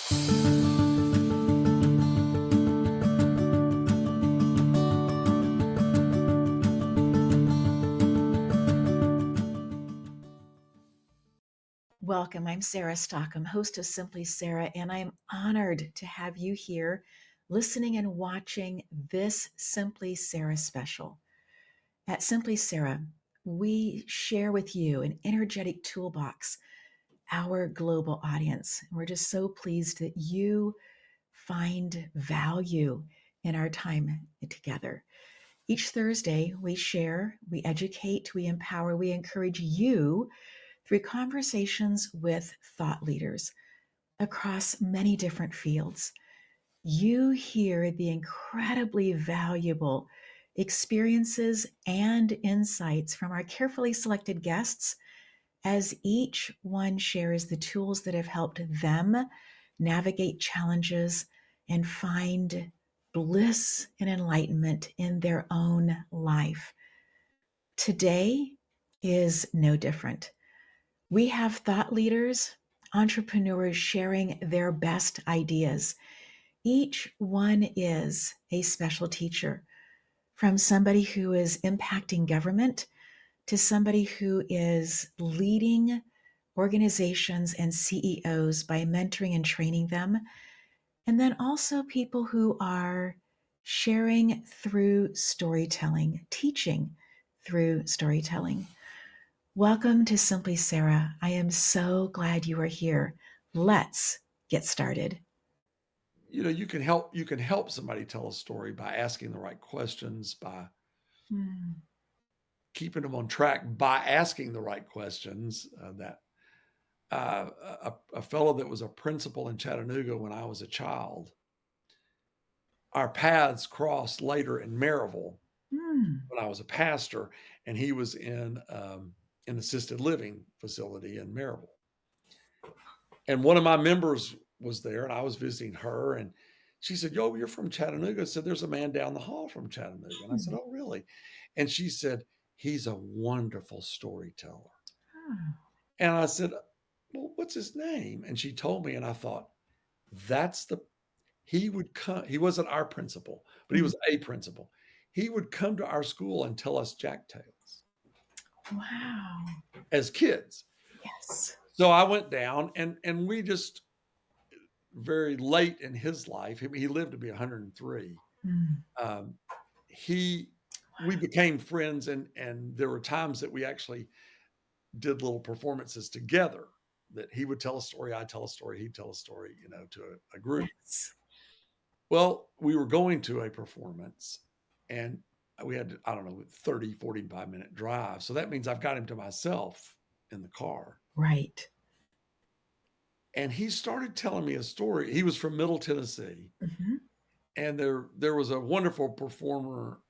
Welcome. I'm Sarah Stockham, host of Simply Sarah, and I'm honored to have you here listening and watching this Simply Sarah special. At Simply Sarah, we share with you an energetic toolbox, our global audience. And we're just so pleased that you find value in our time together. Each Thursday, we share, we educate, we empower, we encourage you through conversations with thought leaders across many different fields. You hear the incredibly valuable experiences and insights from our carefully selected guests as each one shares the tools that have helped them navigate challenges and find bliss and enlightenment in their own life. Today is no different. We have thought leaders, entrepreneurs sharing their best ideas. Each one is a special teacher, from somebody who is impacting government to somebody who is leading organizations and CEOs by mentoring and training them. And then also people who are sharing through storytelling, teaching through storytelling. Welcome to Simply Sarah. I am so glad you are here. Let's get started. You can help somebody tell a story by asking the right questions, by keeping them on track, by asking the right questions. A fellow that was a principal in Chattanooga when I was a child, our paths crossed later in Maryville when I was a pastor, and he was in an assisted living facility in Maryville. And one of my members was there, and I was visiting her, and she said, "Yo, you're from Chattanooga." I said, "There's a man down the hall from Chattanooga." And I said, "Oh, really?" And she said, "He's a wonderful storyteller." And I said, "Well, what's his name?" And she told me, and I thought, he would come. He wasn't our principal, but he was a principal. He would come to our school and tell us jack tales. Wow. As kids. Yes. So I went down, and we just, very late in his life, he lived to be 103. We became friends, and there were times that we actually did little performances together, that he would tell a story, I'd tell a story, he'd tell a story, to a group. Yes. Well, we were going to a performance, and we had, I don't know, 30, 45-minute drive. So that means I've got him to myself in the car. Right. And he started telling me a story. He was from Middle Tennessee. And there was a wonderful performer,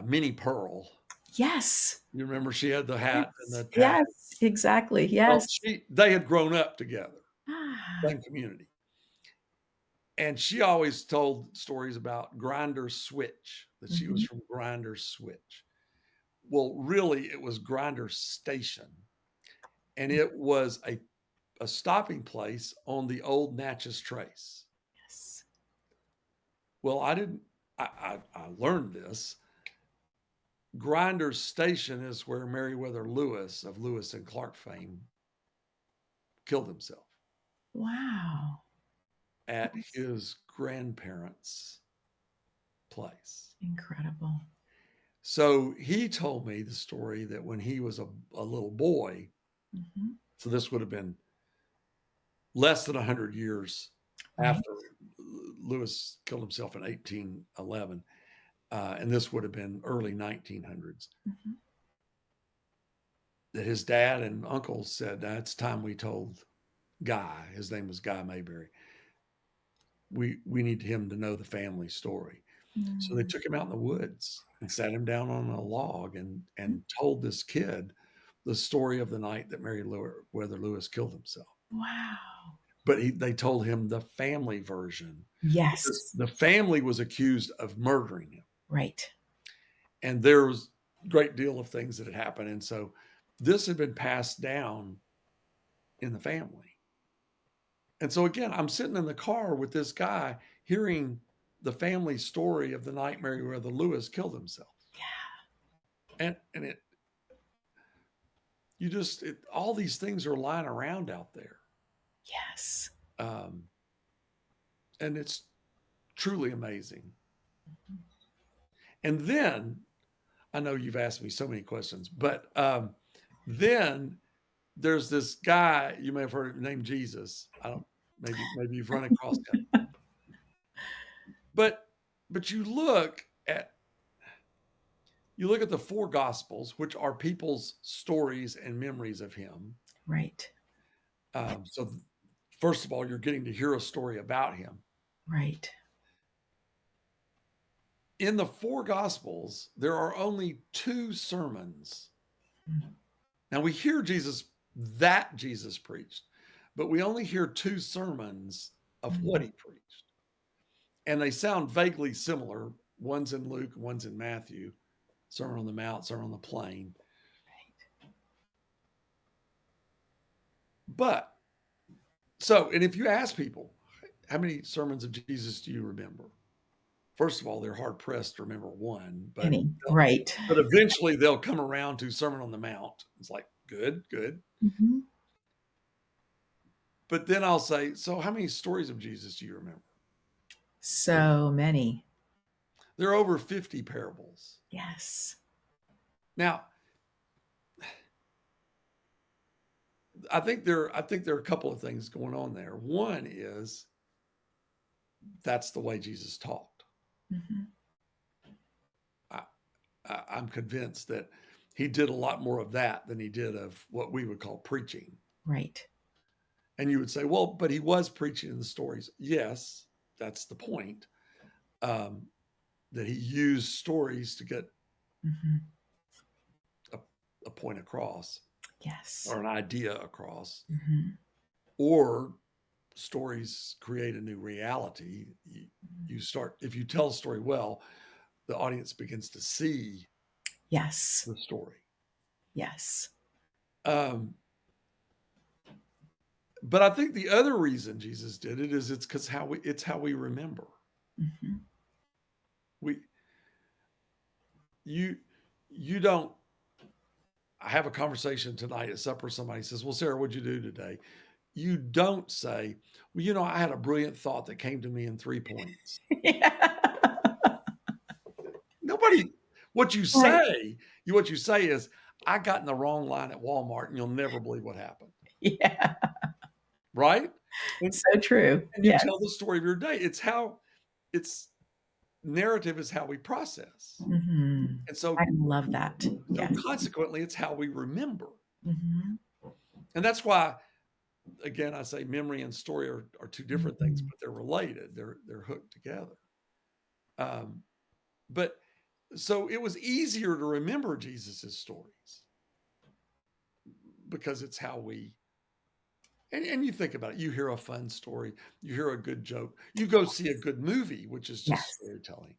Minnie Pearl. Yes. You remember she had the hat and the tag? Yes, exactly. Yes. Well, they had grown up together, same community. And she always told stories about Grinder Switch, that she was from Grinder Switch. Well, really, it was Grinder Station. And it was a stopping place on the old Natchez Trace. Yes. Well, I learned this. Grinder Station is where Meriwether Lewis of Lewis and Clark fame killed himself. Wow. At his grandparents' place. Incredible. So he told me the story that when he was a little boy, so this would have been less than 100 years after Lewis killed himself in 1811, and this would have been early 1900s, that his dad and uncle said, "It's time we told Guy," his name was Guy Mayberry, we need him to know the family story. So they took him out in the woods and sat him down on a log and told this kid the story of the night that Meriwether Lewis killed himself. Wow. But they told him the family version. Yes. The family was accused of murdering him. Right. And there was a great deal of things that had happened. And so this had been passed down in the family. And so again, I'm sitting in the car with this guy hearing the family story of the night Meriwether Lewis killed himself. Yeah. And all these things are lying around out there. Yes. And it's truly amazing. And then, I know you've asked me so many questions, but then there's this guy you may have heard named Jesus. Maybe you've run across him. But you look at the four gospels, which are people's stories and memories of him. Right. So first of all, you're getting to hear a story about him. Right. In the four gospels, there are only 2 sermons. Mm-hmm. Now we hear Jesus preached, but we only hear 2 sermons of what he preached. And they sound vaguely similar. One's in Luke, one's in Matthew. Sermon on the Mount, Sermon on the Plain. Right. But, and if you ask people, how many sermons of Jesus do you remember? First of all, they're hard pressed to remember one, but right. But eventually they'll come around to Sermon on the Mount. It's like, good. Mm-hmm. But then I'll say, so how many stories of Jesus do you remember? So many. There are over 50 parables. Yes. Now, I think there are a couple of things going on there. One is that's the way Jesus talked. Mm-hmm. I'm convinced that he did a lot more of that than he did of what we would call preaching. Right. And you would say, well, but he was preaching in the stories. Yes, that's the point. That he used stories to get a point across. Yes. Or an idea across. Mm-hmm. Or stories create a new reality. If you tell a story well, the audience begins to see the story. Yes. But I think the other reason Jesus did it is it's how we remember. Mm-hmm. You don't. I have a conversation tonight at supper. Somebody says, well, Sarah, what'd you do today? You don't say, well, I had a brilliant thought that came to me in 3 points. Yeah. Nobody, what you say is, I got in the wrong line at Walmart and you'll never believe what happened. Yeah. Right? So true. And you tell the story of your day. Narrative is how we process. Mm-hmm. And so I love that. So consequently, it's how we remember. Mm-hmm. And that's why, again, I say memory and story are 2 different things, but they're related. They're hooked together. But so it was easier to remember Jesus's stories because it's how we. And you think about it, you hear a fun story, you hear a good joke, you go see a good movie, which is just storytelling.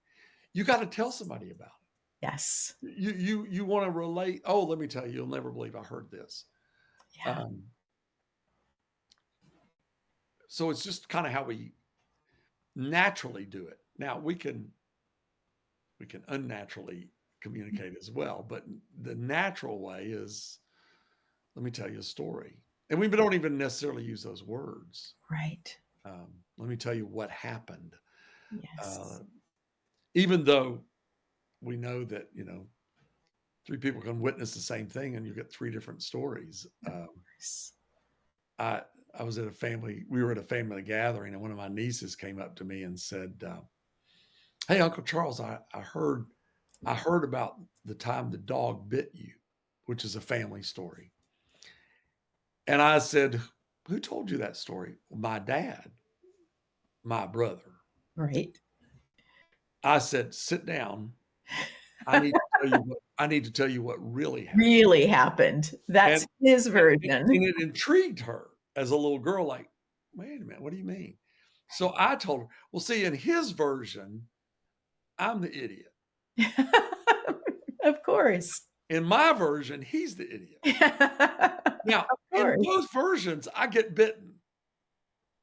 You got to tell somebody about it. Yes. You want to relate. Oh, let me tell you, you'll never believe I heard this. Yeah. So it's just kind of how we naturally do it. Now we can unnaturally communicate as well, but the natural way is, let me tell you a story. And we don't even necessarily use those words. Right. Let me tell you what happened. Yes. Even though we know that, 3 people can witness the same thing and you get 3 different stories. I was we were at a family gathering and one of my nieces came up to me and said, hey, Uncle Charles, I heard about the time the dog bit you, which is a family story. And I said, who told you that story? Well, my dad, my brother. Right. I said, sit down. I need to tell you what really happened. Really happened. That's his version. And it intrigued her as a little girl, like, wait a minute, what do you mean? So I told her, well, see, in his version, I'm the idiot. Of course. In my version, he's the idiot. Now, in both versions, I get bitten.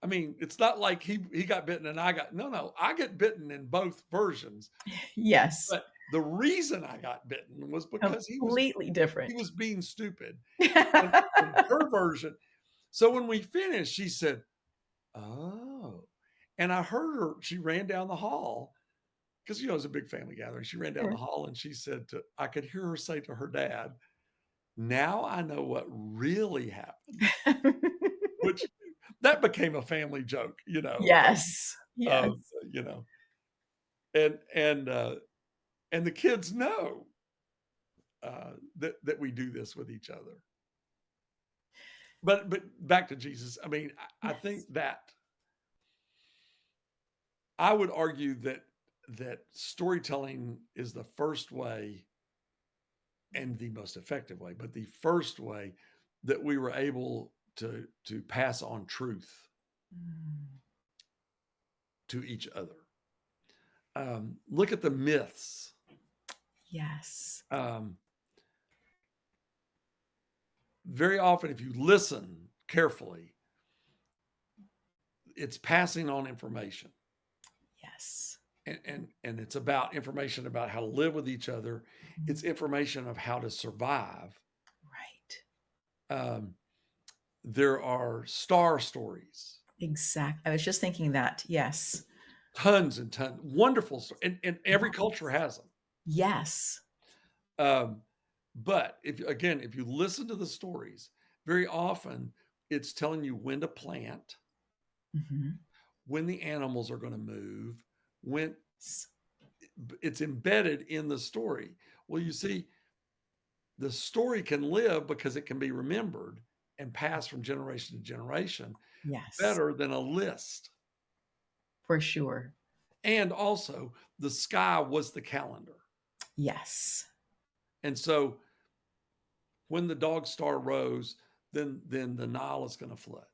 I mean, it's not like he got bitten and I got no, I get bitten in both versions, Yes. but the reason I got bitten was because Completely he different. was being stupid. And in her version, so when we finished, she said, "Oh." And I heard her, she ran down the hall because, it was a big family gathering. She ran down the Sure. hall and she said I could hear her say to her dad, "Now I know what really happened," which that became a family joke, Yes. of, Yes. you know, and and the kids know that we do this with each other. But back to Jesus. I mean, I think Yes. that I would argue that storytelling is the first way and the most effective way, but the first way that we were able to pass on truth Mm. to each other. Look at the myths. Yes. Um, very often, if you listen carefully, it's passing on information. Yes. And it's about information about how to live with each other. Mhm. It's information of how to survive. Right. Um, there are star stories, Exactly. I was just thinking that. Yes. tons and tons, wonderful stories, and every culture has them. Yes. Um, but if you listen to the stories, very often it's telling you when to plant, Mhm. when the animals are going to move, when S it's embedded in the story. Well, you see, the story can live because it can be remembered and passed from generation to generation Yes. better than a list. For sure. And also, the sky was the calendar. Yes. And so when the dog star rose, then the Nile is going to flood.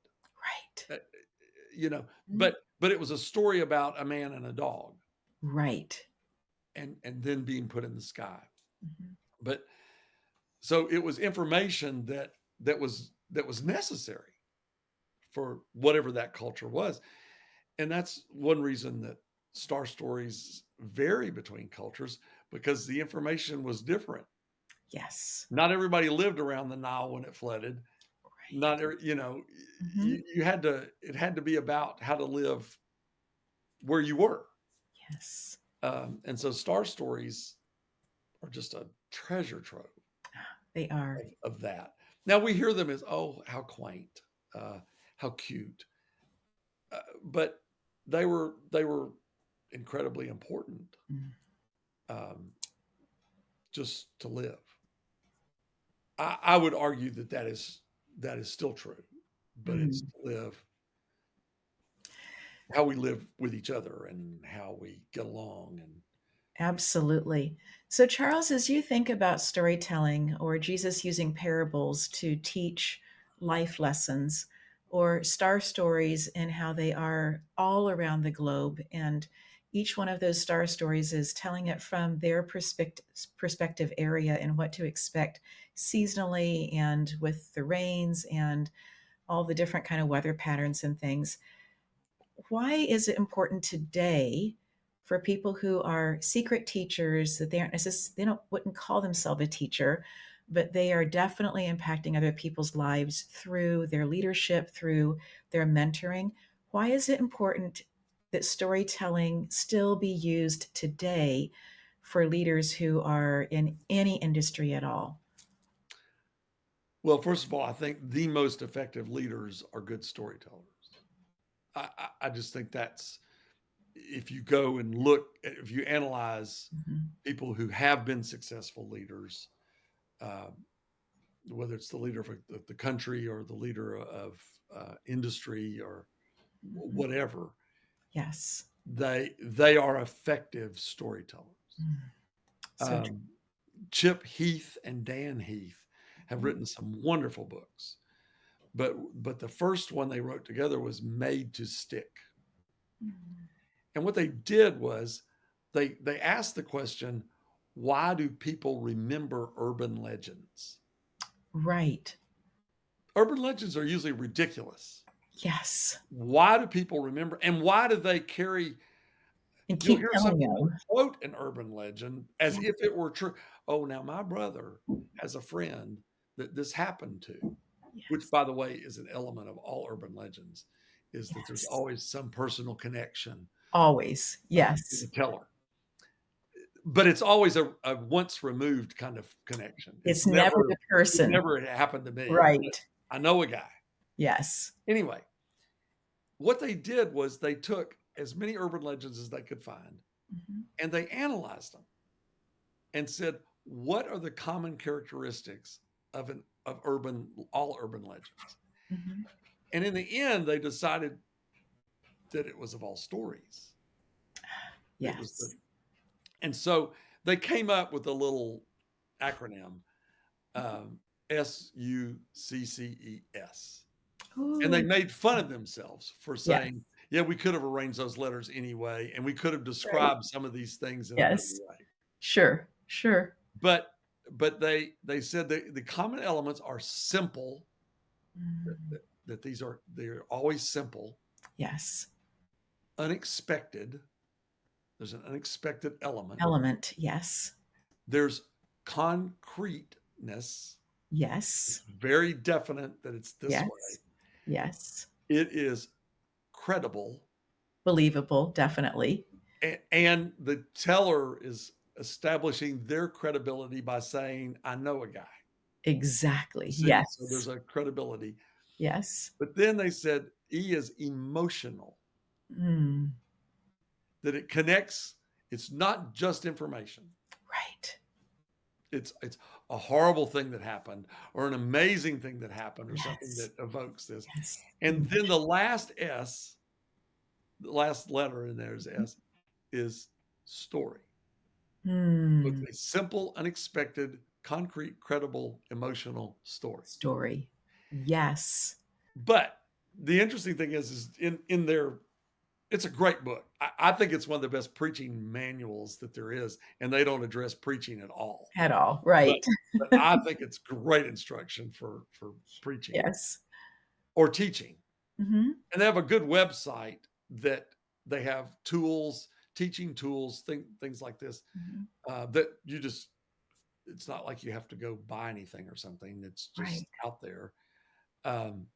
Right. Uh, you know, Mm. but it was a story about a man and a dog, Right. and then being put in the sky. Mhm. But so it was information that was necessary for whatever that culture was. And that's one reason that star stories vary between cultures, because the information was different. Yes. Not everybody lived around the Nile when it flooded. Not Right. Mhm. you had to it had to be about how to live where you were. Yes. And so star stories are just a treasure trove They are. of that. Now we hear them as, oh, how quaint, uh, how cute, but they were incredibly important, Mm. um, just to live. I would argue that is still true, but it's Mm. to live how we live with each other and how we get along. And Absolutely. So, Charles, as you think about storytelling or Jesus using parables to teach life lessons or star stories and how they are all around the globe, and each one of those star stories is telling it from their perspective area and what to expect seasonally and with the rains and all the different kind of weather patterns and things. Why is it important today for people who are secret teachers that they aren't necessarily, they don't wouldn't call themselves a teacher, but they are definitely impacting other people's lives through their leadership, through their mentoring? Why is it important that storytelling still be used today for leaders who are in any industry at all? well, first of all, I think the most effective leaders are good storytellers. I just think that's, if you go and look, if you analyze Mhm. people who have been successful leaders, um, whether it's the leader of the country or the leader of industry or Mhm. whatever, Yes. they are effective storytellers. Mm. So true. Um, Chip Heath and Dan Heath have written some wonderful books, but the first one they wrote together was Made to Stick. Mm. And what they did was they asked the question, why do people remember urban legends? Right. Urban legends are usually ridiculous. Yes. Why do people remember? And why do they carry? And You'll keep hear some telling people them. quote an urban legend as Yeah. if it were true. Oh, now my brother has a friend that this happened to, which, Yes. by the way, is an element of all urban legends, is that there's Yes. always some personal connection Always. to Yes. the teller. But it's always a once removed kind of connection. It's never the It person. never happened to me. Right. I know a guy. Yes. Anyway, what they did was they took as many urban legends as they could find Mhm. and they analyzed them and said, what are the common characteristics of all urban legends? Mhm. And in the end, they decided that it was of all stories. It was Yes. and so they came up with a little acronym, SUCCES. And they Ooh, made fun of themselves for yes. saying, yeah, we could have arranged those letters anyway, and we could have Right. described some of these things in another Yes. way. Sure. Sure. But they said the common elements are simple, Mm. that they're always simple, Yes. unexpected. There's an unexpected element. Element. Yes. There's concreteness. Yes. It's very definite that it's this way. Yes. Yes. It is credible. Believable. Definitely. And the teller is establishing their credibility by saying, I know a guy. Exactly. See, so Yes. there's a credibility. Yes. But then they said E is emotional, Mm. that it connects. It's not just information. Right. It's a horrible thing that happened or an amazing thing that happened or something Yes. that evokes this. Yes. And then the last S, the last letter in there is S, is story. So Mm. it's a simple, unexpected, concrete, credible, emotional story. Story. Yes. But the interesting thing is in their, it's a great book. I think it's one of the best preaching manuals that there is, and they don't address preaching at all. At all. But Right. but I think it's great instruction for preaching Yes. or teaching. Hmm. And they have a good website that they have tools, teaching tools, things like this, Hmm. that you just, it's not like you have to go buy anything or something. It's just Right. out there. Um,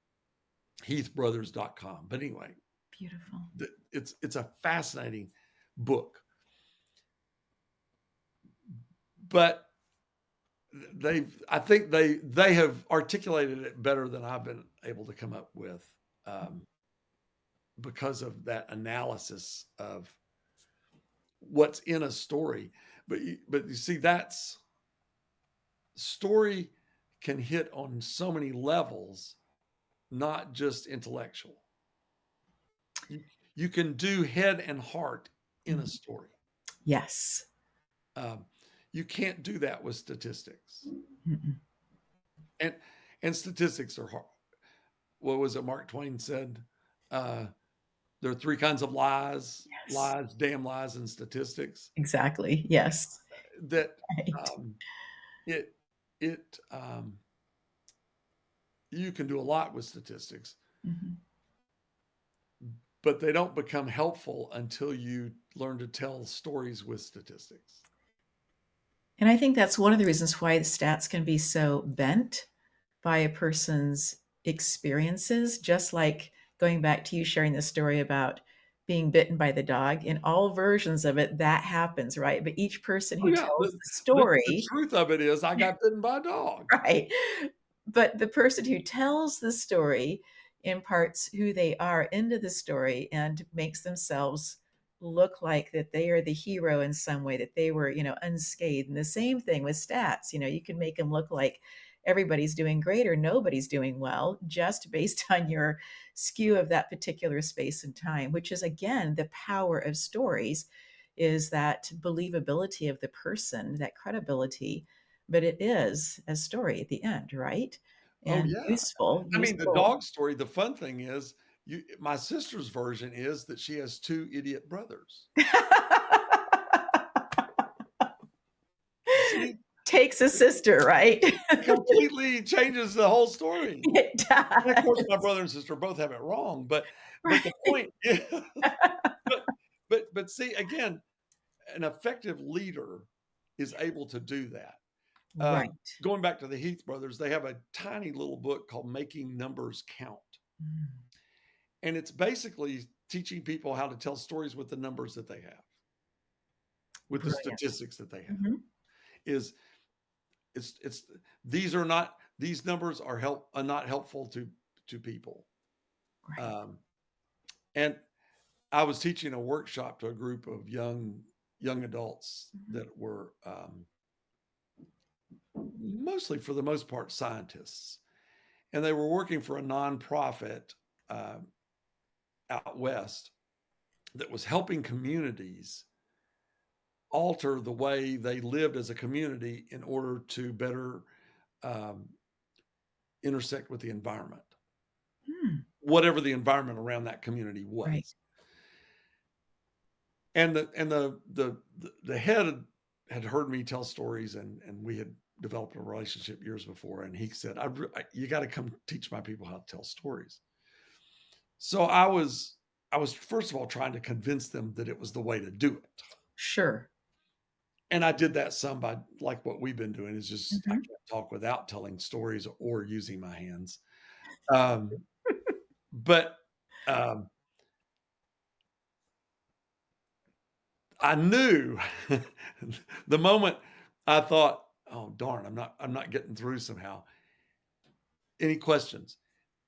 heathbrothers.com. But anyway, Beautiful. it's a fascinating book. But I think they have articulated it better than I've been able to come up with, because of that analysis of what's in a story. But you see, that's story can hit on so many levels, not just intellectual. You can do head and heart in a Mhm. story. Yes. Um, you can't do that with statistics, Mm-mm. and statistics are hard. What was it Mark Twain said? There are three kinds of lies: Yes. damn lies, and statistics. Exactly. Yes. That Right. um, it it you can do a lot with statistics, Hmm. but they don't become helpful until you learn to tell stories with statistics. And I think that's one of the reasons why the stats can be so bent by a person's experiences, just like going back to you sharing the story about being bitten by the dog. In all versions of it, that happens, right? But each person Oh who yeah, tells the the story, truth of it is, I got bitten by a dog. right? But the person who tells the story imparts who they are into the story and makes themselves look like that they are the hero in some way, that they were, unscathed. And the same thing with stats. You can make them look like everybody's doing great or nobody's doing well just based on your skew of that particular space and time, which is again the power of stories, is that believability of the person, that credibility, but it is a story at the end, right? Oh And yeah. useful, I mean, the useful. dog story, the fun thing is, my sister's version is that she has two idiot brothers. See, takes a sister, right? completely changes the whole story. It And of course, my does. brother and sister both have it wrong, but the Right. point is, but but see, again, an effective leader is able to do that. Right. Going back to the Heath brothers, they have a tiny little book called Making Numbers Count. Mm, And it's basically teaching people how to tell stories with the numbers that they have, with the brilliant. statistics that they have. Mhm. Is it's these are not these numbers are not helpful to people. Right. Um, and I was teaching a workshop to a group of young adults Mhm. that were mostly, for the most part, scientists, and they were working for a nonprofit uh, out west that was helping communities alter the way they lived as a community in order to better um, intersect with the environment, Mm, whatever the environment around that community right. was. And the head had heard me tell stories, and we had developed a relationship years before. And he said, "You got to come teach my people how to tell stories." So I was first of all trying to convince them that it was the way to do it. Sure. And I did that some by, like what we've been doing, is just I Mhm. can't talk without telling stories or using my hands. Um, but um, I knew the moment I thought, "Oh darn, I'm not getting through somehow." Any questions?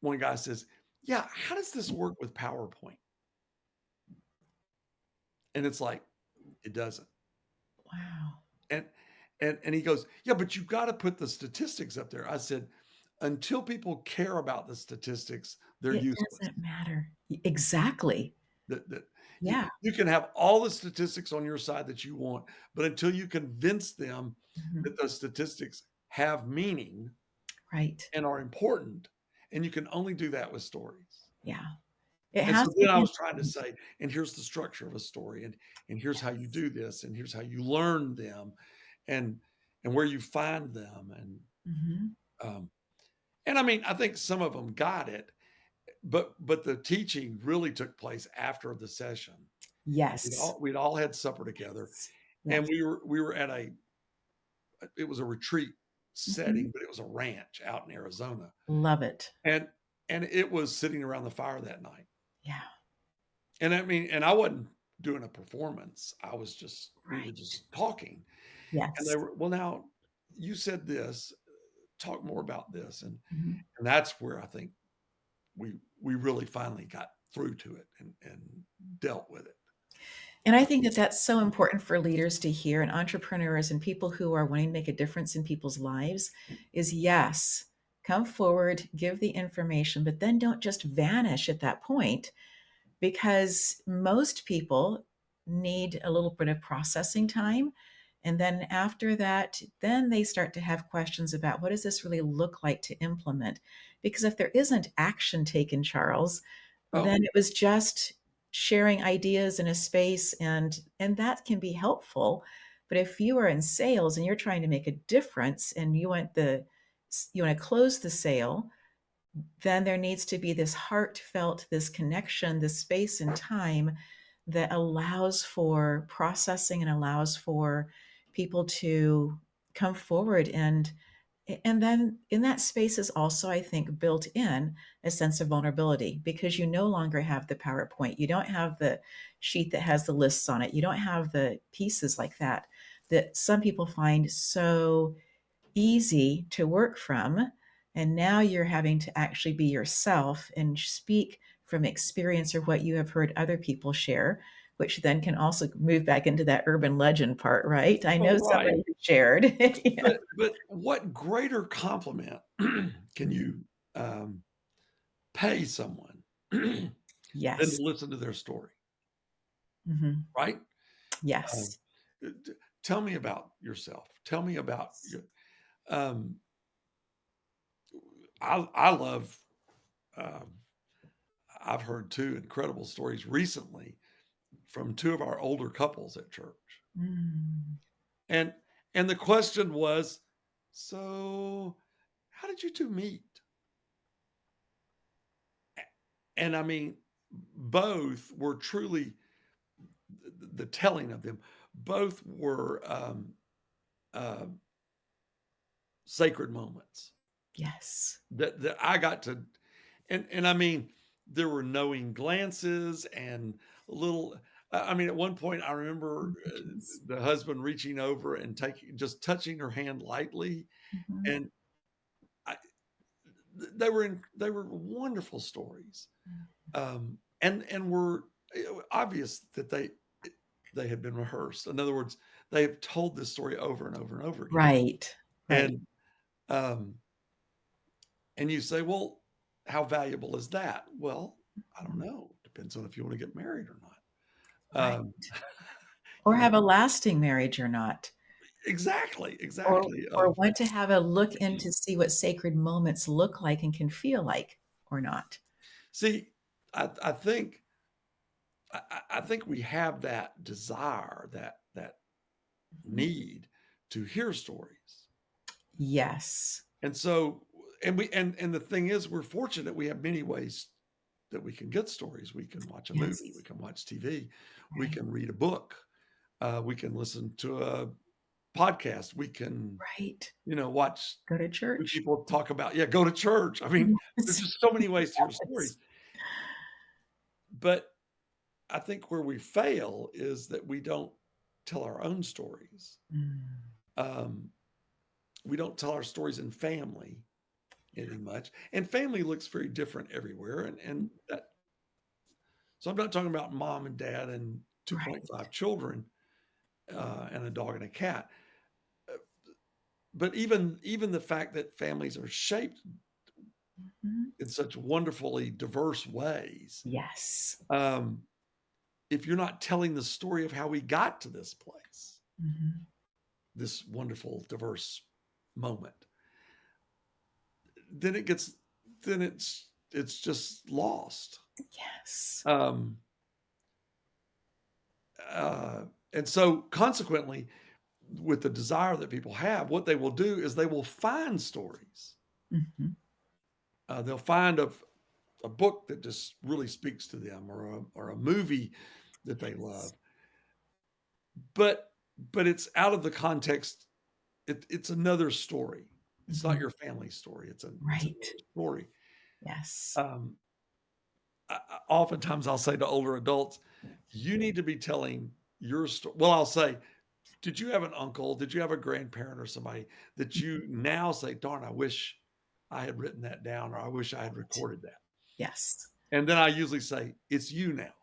One guy says, "Yeah, how does this work with PowerPoint?" And it's like, it doesn't. Wow. And and he goes, "Yeah, but you got to put the statistics up there." I said, "Until people care about the statistics, they're It useless." doesn't matter. Exactly. That Yeah. you can have all the statistics on your side that you want, but until you convince them Mhm. that those statistics have meaning Right. and are important, and you can only do that with stories. Yeah. It And has so to then I be was trying to important. say, and here's the structure of a story, and here's how you Yes. do this, and here's how you learn them, and where you find them, Mhm. um, and I mean, I think some of them got it, but the teaching really took place after the session. Yes. We'd all had supper together, Yes. and Yes. we were at it was a retreat Mhm. setting, but it was a ranch out in Arizona, Love it. and it was sitting around the fire that night. Yeah. And I mean, and I wasn't doing a performance. We were Right. just talking. And they Yes. were, "Well, now you said this, talk more about this." Mhm. And that's where I think we really finally got through to it and dealt with it. And I think that that's so important for leaders to hear and entrepreneurs and people who are wanting to make a difference in people's lives is yes, come forward, give the information, but then don't just vanish at that point because most people need a little bit of processing time. And then after that, then they start to have questions about what does this really look like to implement? Because if there isn't action taken, Charles, Oh, then it was just sharing ideas in a space and that can be helpful. But if you are in sales and you're trying to make a difference and you want to close the sale, then there needs to be this heartfelt, this connection, this space and time that allows for processing and allows for people to come forward and then in that space is also, I think, built in a sense of vulnerability because you no longer have the PowerPoint. You don't have the sheet that has the lists on it. You don't have the pieces like that that some people find so easy to work from. And now you're having to actually be yourself and speak from experience or what you have heard other people share, which then can also move back into that urban legend part, right? I know oh, right. somebody who shared. Yeah. But what greater compliment can you pay someone than to Yes. listen to their story, Mhm. right? Um, Yes. Tell me about yourself. Tell me about your. Um, I love. Um, I've heard two incredible stories recently from two of our older couples at church, Mm. and the question was, so how did you two meet? And I mean, both were truly the telling of them. Both were uh, sacred moments Yes. that I got to, and I mean, there were knowing glances and little. I mean, at one point, I remember Yes. the husband reaching over and just touching her hand lightly, Mhm. and I, they were wonderful stories, and were obvious that they had been rehearsed. In other words, they have told this story over and over and over again, Right. Right. and um, and you say, well, how valuable is that? Well, I don't Mhm. know. Depends on if you want to get married or not. Right. Or You know, have a lasting marriage or not. exactly, Or exactly. or Of want to have a look in to see what sacred moments look like and can feel like or not. see, I think I think we have that desire, that Mhm. need to hear stories, Yes. and so and the thing is, we're fortunate we have many ways that we can get stories. We can watch a movie, we Yes. can watch TV, we Right. can read a book, we can listen to a podcast, we can, Right. watch Go to two church. people talk about, yeah, go to church. I mean, there's Yes. just so many ways to hear Yes. stories. But I think where we fail is that we don't tell our own stories. Mm. Um, we don't tell our stories in family any much, and family looks very different everywhere. And that, so I'm not talking about mom and dad and Right. 2.5 children and a dog and a cat. But even the fact that families are shaped Mhm. in such wonderfully diverse ways, Yes. um, if you're not telling the story of how we got to this place, Mhm. this wonderful, diverse moment, then it gets, then it's just lost. Yes. Um, uh, and so, consequently, with the desire that people have, what they will do is they will find stories. Mhm. They'll find a book that just really speaks to them, or a movie that they love, Yes. but it's out of the context. It's another story. It's not Mhm. your family story. It's Right. another story. Yes. Um, Oftentimes I'll say to older adults, you need to be telling your story. Well, I'll say, did you have an uncle? Did you have a grandparent or somebody that you Mhm. now say, darn, I wish I had written that down, or I wish I had Right. recorded that? Yes. And then I usually say, it's you now.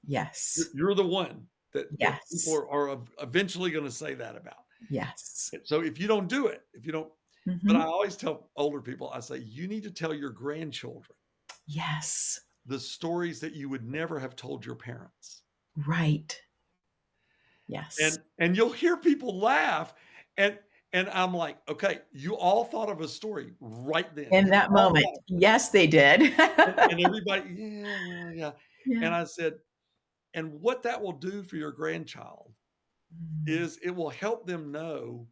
Yes. You're the one that people Yes. are eventually going to say that about. Yes. So if you don't do it, if you don't, but I Mhm. always tell older people, I say, you need to tell your grandchildren Yes. the stories that you would never have told your parents. Right. Yes. And you'll hear people laugh, and I'm like, okay, you all thought of a story right then. In You that all moment. thought of it. Yes, they did. And everybody, yeah, well, yeah. Yeah. And I said, and what that will do for your grandchild Mm. is it will help them know,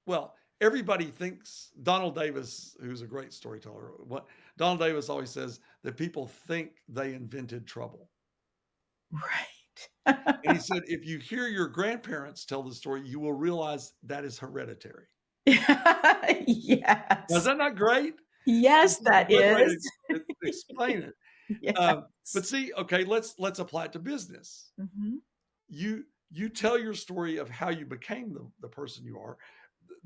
well, everybody thinks Donald Davis, who's a great storyteller, what Donald Davis always says that people think they invented trouble. Right. And he said, if you hear your grandparents tell the story, you will realize that is hereditary. Now, is Yes. that not great? Yes, It's just a that good way is. to explain it. But Yes. see, okay, let's apply it to business. Mhm. You tell your story of how you became the person you are,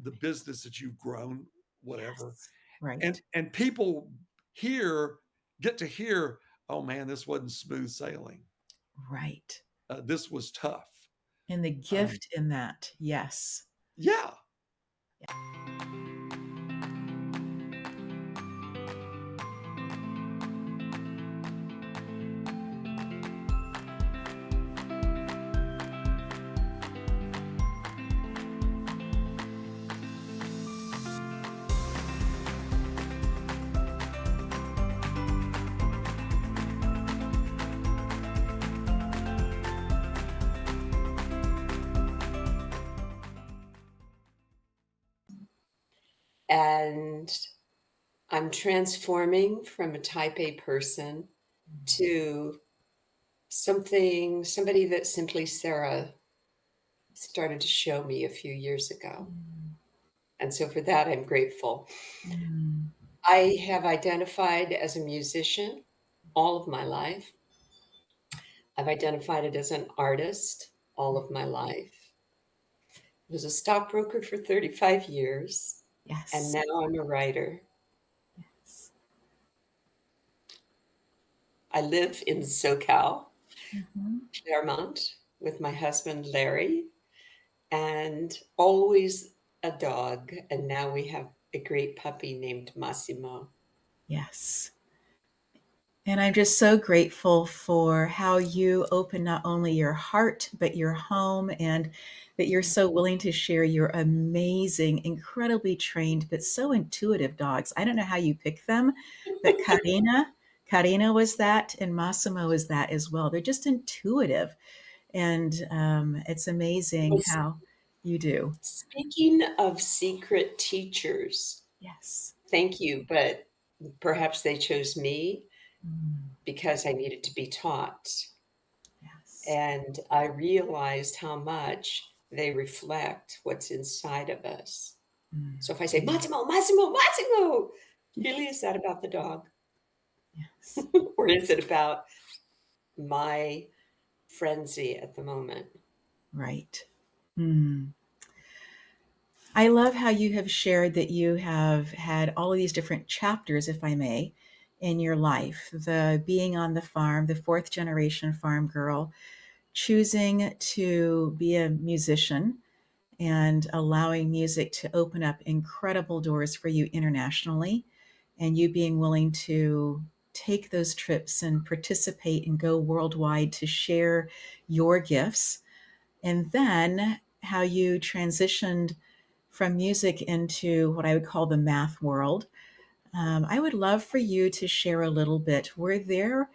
the business that you've grown, whatever, Yes. Right. and people hear get to hear, oh man, this wasn't smooth sailing. Right. This was tough. And the Um, gift in that. Yes. yeah, And I'm transforming from a type A person to somebody that Simply Sarah started to show me a few years ago. And so for that, I'm grateful. Mm. I have identified as a musician all of my life. I've identified it as an artist all of my life. I was a stockbroker for 35 years, and Yes. now I'm a writer. Yes. I live in SoCal, Mhm. Claremont, with my husband, Larry, and always a dog. And now we have a great puppy named Massimo. Yes. And I'm just so grateful for how you open not only your heart, but your home, and that you're so willing to share your amazing, incredibly trained, but so intuitive dogs. I don't know how you pick them, but Karina was that, and Massimo is that as well. They're just intuitive. And it's amazing Well, how you do. speaking of secret teachers, Yes. thank you, but perhaps they chose me Mm, because I needed to be taught. yes. And I realized how much they reflect what's inside of us. Mm, So if I say, Massimo, Massimo, Massimo, really, is that about the dog? yes. Or is it about my frenzy at the moment? Right. Mm. I love how you have shared that you have had all of these different chapters, if I may, in your life. The being on the farm, the fourth generation farm girl, choosing to be a musician and allowing music to open up incredible doors for you internationally, and you being willing to take those trips and participate and go worldwide to share your gifts. And then how you transitioned from music into what I would call the math world. I would love for you to share a little bit. Were there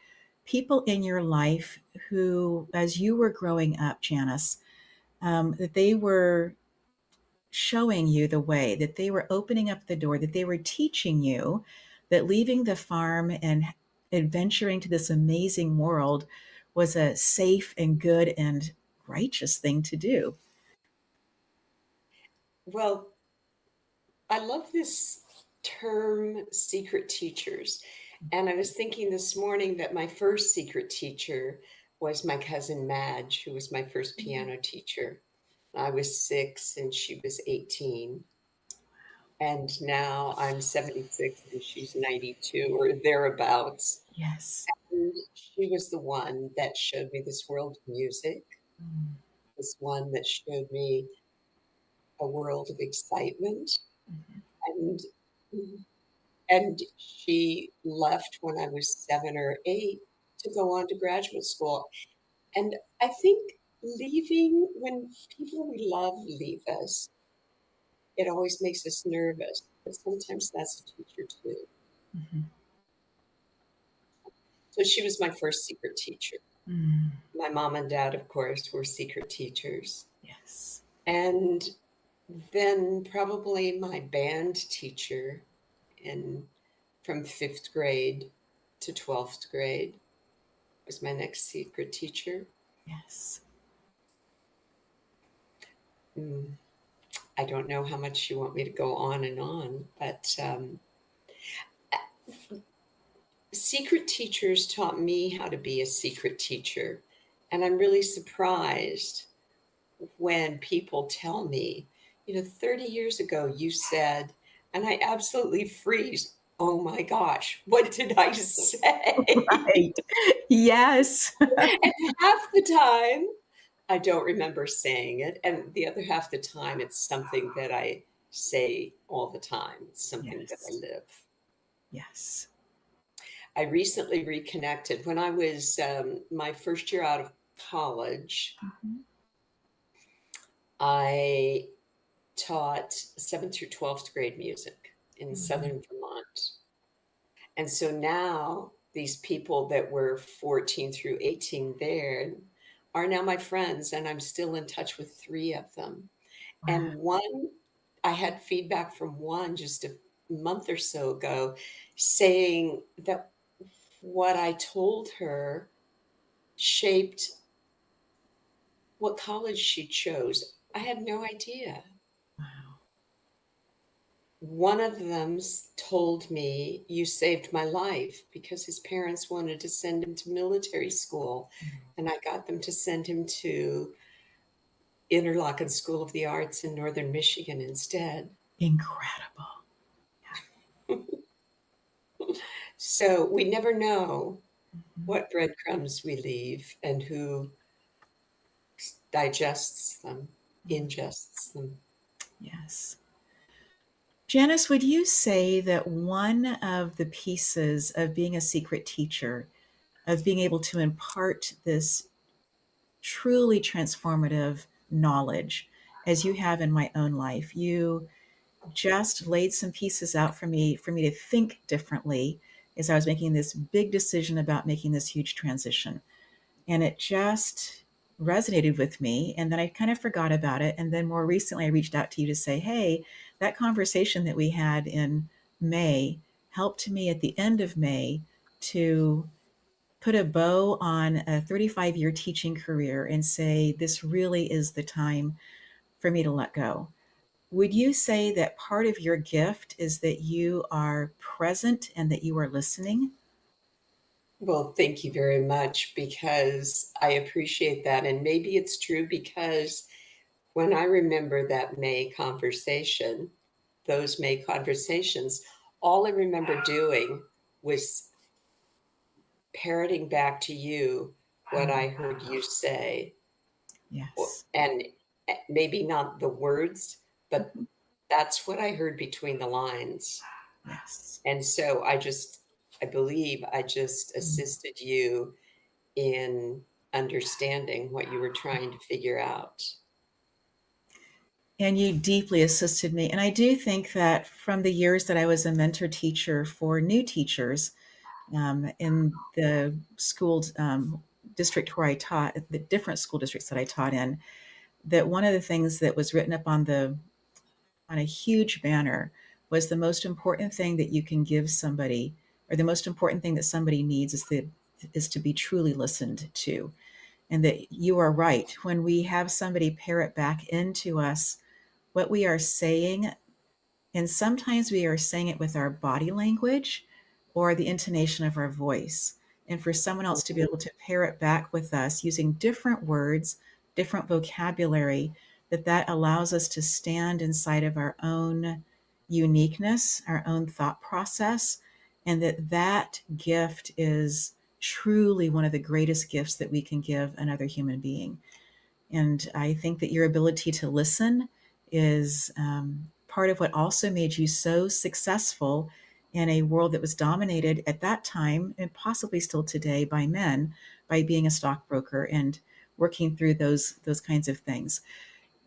people in your life who, as you were growing up, Janice, that they were showing you the way, that they were opening up the door, that they were teaching you that leaving the farm and adventuring to this amazing world was a safe and good and righteous thing to do? Well, I love this term secret teachers. And I was thinking this morning that my first secret teacher was my cousin Madge, who was my first piano teacher. I was 6 and she was 18. And now I'm 76 and she's 92 or thereabouts. Yes. And she was the one that showed me this world of music, Mm, this one that showed me a world of excitement. mhm. And and she left when I was 7 or 8 to go on to graduate school. And I think leaving when people we love leave us, it always makes us nervous, but sometimes that's a teacher too. Mhm. So she was my first secret teacher. Mm, My mom and dad, of course, were secret teachers. yes. And then probably my band teacher in from 5th grade to 12th grade was my next secret teacher. Yes. Mm, I don't know how much you want me to go on and on, but secret teachers taught me how to be a secret teacher. And I'm really surprised when people tell me, 30 years ago you said, and I absolutely freeze. Oh my gosh, what did I say? Right. Yes. And half the time, I don't remember saying it. And the other half the time, it's something that I say all the time. It's something that I Yes. live. Yes. I recently reconnected when I was my first year out of college. Mhm. I taught 7th through 12th grade music in Mhm. Southern Vermont. And so now these people that were 14 through 18 there are now my friends, and I'm still in touch with 3 of them. Wow. And one I had feedback from one just a month or so ago saying that what I told her shaped what college she chose. I had no idea. Wow. One of them told me, "You saved my life," because his parents wanted to send him to military school. And I got them to send him to Interlochen School of the Arts in Northern Michigan instead. Incredible. So we never know Mhm. what breadcrumbs we leave and who digests them, Mhm. ingests them. Yes. Janice, would you say that one of the pieces of being a secret teacher, of being able to impart this truly transformative knowledge, as you have in my own life, you just laid some pieces out for me to think differently as I was making this big decision about making this huge transition. And it just resonated with me. And then I kind of forgot about it. And then more recently, I reached out to you to say, hey, that conversation that we had in May helped me at the end of May to put a bow on a 35-year teaching career and say, this really is the time for me to let go. Would you say that part of your gift is that you are present and that you are listening? Well, thank you very much because I appreciate that. And maybe it's true because when I remember that May conversation, those May conversations, all I remember doing was parroting back to you what I heard you say. Yes. And maybe not the words, but Mhm. that's what I heard between the lines. Yes. And so I believe I just Mm. assisted you in understanding what you were trying to figure out. And you deeply assisted me. And I do think that from the years that I was a mentor teacher for new teachers in the school district where I taught, the different school districts that I taught in, that one of the things that was written up on a huge banner was the most important thing that you can give somebody, or the most important thing that somebody needs is to be truly listened to. And that you are right. When we have somebody parrot back into us what we are saying, and sometimes we are saying it with our body language or the intonation of our voice. And for someone else to be able to pair it back with us using different words, different vocabulary, that allows us to stand inside of our own uniqueness, our own thought process, and that gift is truly one of the greatest gifts that we can give another human being. And I think that your ability to listen is part of what also made you so successful in a world that was dominated at that time and possibly still today by men, by being a stockbroker and working through those kinds of things.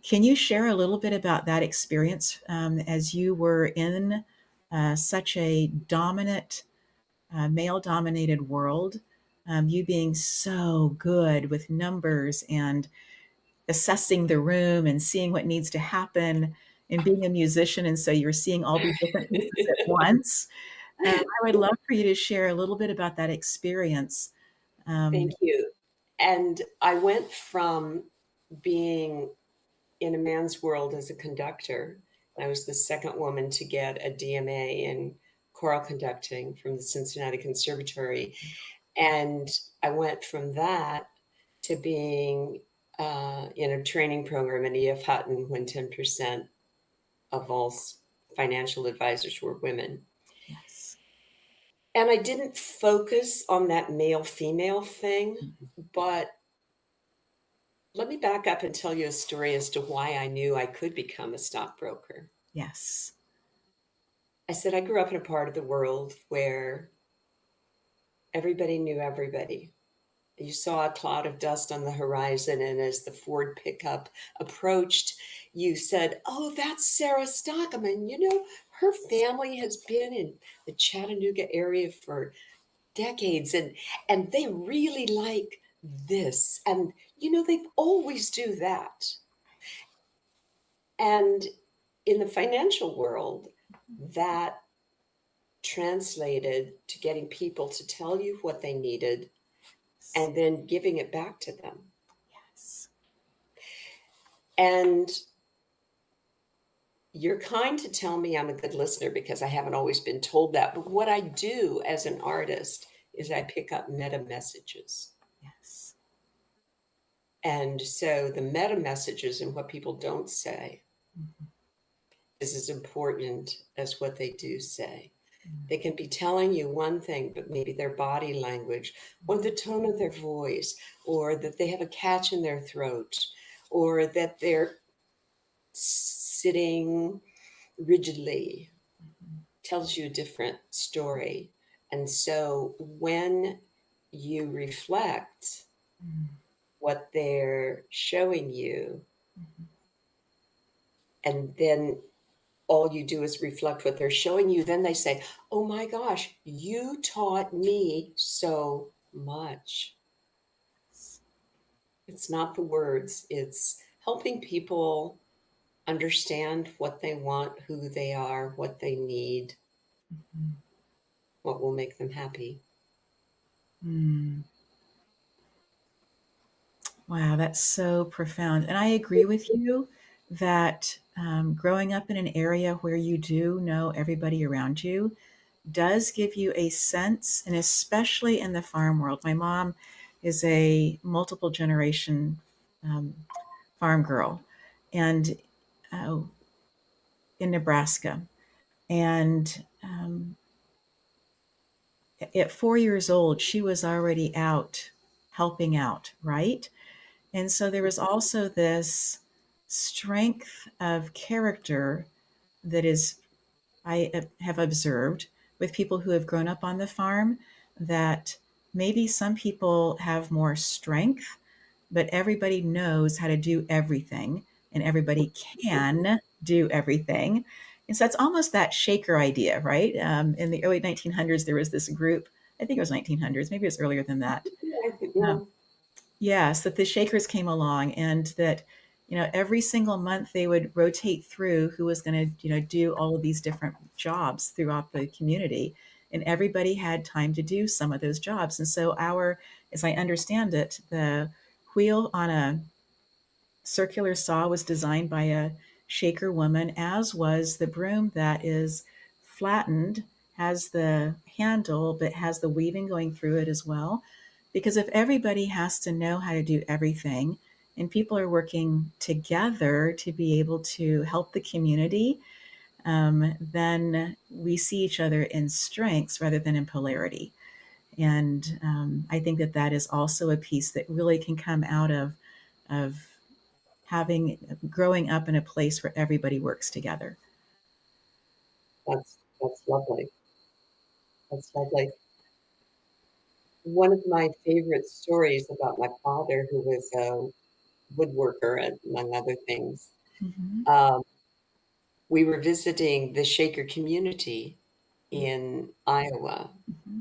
Can you share a little bit about that experience as you were in such a dominant, male dominated world? You being so good with numbers and assessing the room and seeing what needs to happen and being a musician. And so you're seeing all these different pieces at once. I would love for you to share a little bit about that experience. Um, Thank you. And I went from being in a man's world as a conductor. I was the second woman to get a DMA in choral conducting from the Cincinnati Conservatory. And I went from that to being in a training program at E.F. Hutton when 10% of all financial advisors were women. yes. And I didn't focus on that male female thing, Mhm. but let me back up and tell you a story as to why I knew I could become a stockbroker. Yes. I said I grew up in a part of the world where everybody knew everybody. You saw a cloud of dust on the horizon, and as the Ford pickup approached, you said, "Oh, that's Sarah Stockman. You know, her family has been in the Chattanooga area for decades, and they really like this, and they always do that." And in the financial world, that translated to getting people to tell you what they needed and then giving it back to them. Yes. And you're kind to tell me I'm a good listener because I haven't always been told that. But what I do as an artist is I pick up meta messages. Yes. And so the meta messages and what people don't say Mm-hmm. is as important as what they do say. Mm-hmm. They can be telling you one thing, but maybe their body language or the tone of their voice, or that they have a catch in their throat, or that they're sitting rigidly, tells you a different story. And so when you reflect what they're showing you, and then all you do is reflect what they're showing you, then they say, oh my gosh, you taught me so much. It's not the words, it's helping people understand what they want, who they are, what they need, Mm-hmm. what will make them happy. Mm. Wow, that's so profound. And I agree with you that growing up in an area where you do know everybody around you does give you a sense, and especially in the farm world. My mom is a multiple generation um, farm girl, and uh, in Nebraska. And at 4 years old, she was already out helping out, right? And so there was also this strength of character that is, I have observed with people who have grown up on the farm, that maybe some people have more strength, but everybody knows how to do everything and everybody can do everything. And so it's almost that shaker idea, right? In the early 1900s, there was this group, I think it was 1900s, maybe it was earlier than that. Yeah. Um, yes, that the Shakers came along, and that every single month they would rotate through who was going to do all of these different jobs throughout the community, and everybody had time to do some of those jobs. And so as I understand it, the wheel on a circular saw was designed by a Shaker woman, as was the broom that is flattened, has the handle, but has the weaving going through it as well. Because if everybody has to know how to do everything, and people are working together to be able to help the community, then we see each other in strengths rather than in polarity. And I think that that is also a piece that really can come out of growing up in a place where everybody works together. That's lovely. That's lovely. One of my favorite stories about my father, who was a woodworker, and among other things, Mm-hmm. um, we were visiting the Shaker community in Iowa Mm-hmm.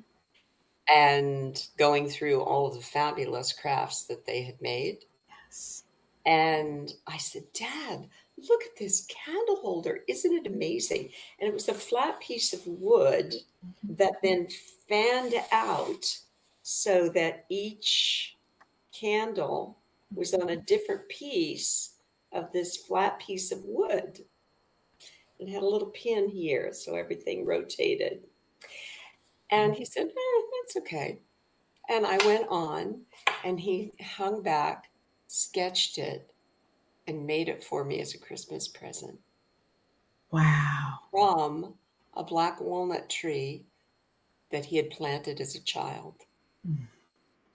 and going through all of the fabulous crafts that they had made. Yes. And I said, Dad, look at this candle holder. Isn't it amazing? And it was a flat piece of wood that then fanned out so that each candle was on a different piece of this flat piece of wood. It had a little pin here, so everything rotated. And he said, that's okay. And I went on, and he hung back, sketched it, and made it for me as a Christmas present Wow. from a black walnut tree that he had planted as a child Mm.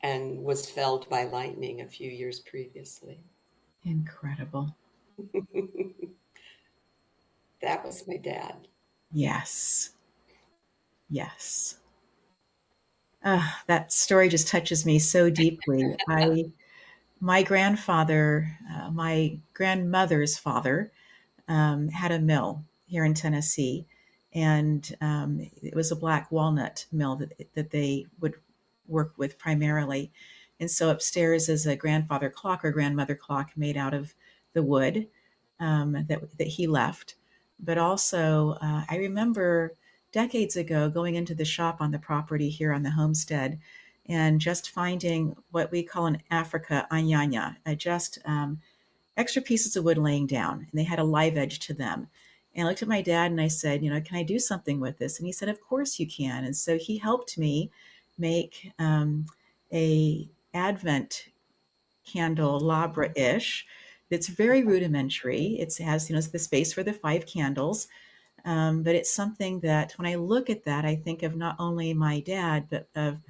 and was felled by lightning a few years previously. Incredible. That was my dad. Yes. Yes. That story just touches me so deeply. My grandfather, my grandmother's father, had a mill here in Tennessee, and it was a black walnut mill that they would work with primarily. And so upstairs is a grandfather clock or grandmother clock made out of the wood that he left. but also I remember decades ago going into the shop on the property here on the homestead and just finding what we call in Africa anyanya, just extra pieces of wood laying down, and they had a live edge to them. And I looked at my dad and I said, can I do something with this? And he said, of course you can. And so he helped me make a Advent candle labra-ish that's very rudimentary. It has, the space for the 5 candles. But it's something that when I look at that, I think of not only my dad, but of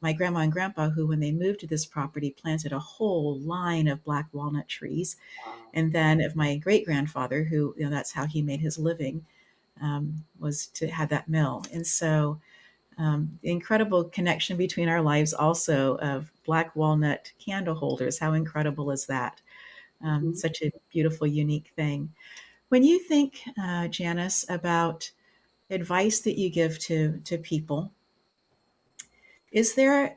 my grandma and grandpa, who, when they moved to this property, planted a whole line of black walnut trees. Wow. And then of my great grandfather, who, that's how he made his living, was to have that mill. And so the incredible connection between our lives also of black walnut candle holders. How incredible is that? Mm-hmm. Such a beautiful, unique thing. When you think, Janice, about advice that you give to people, is there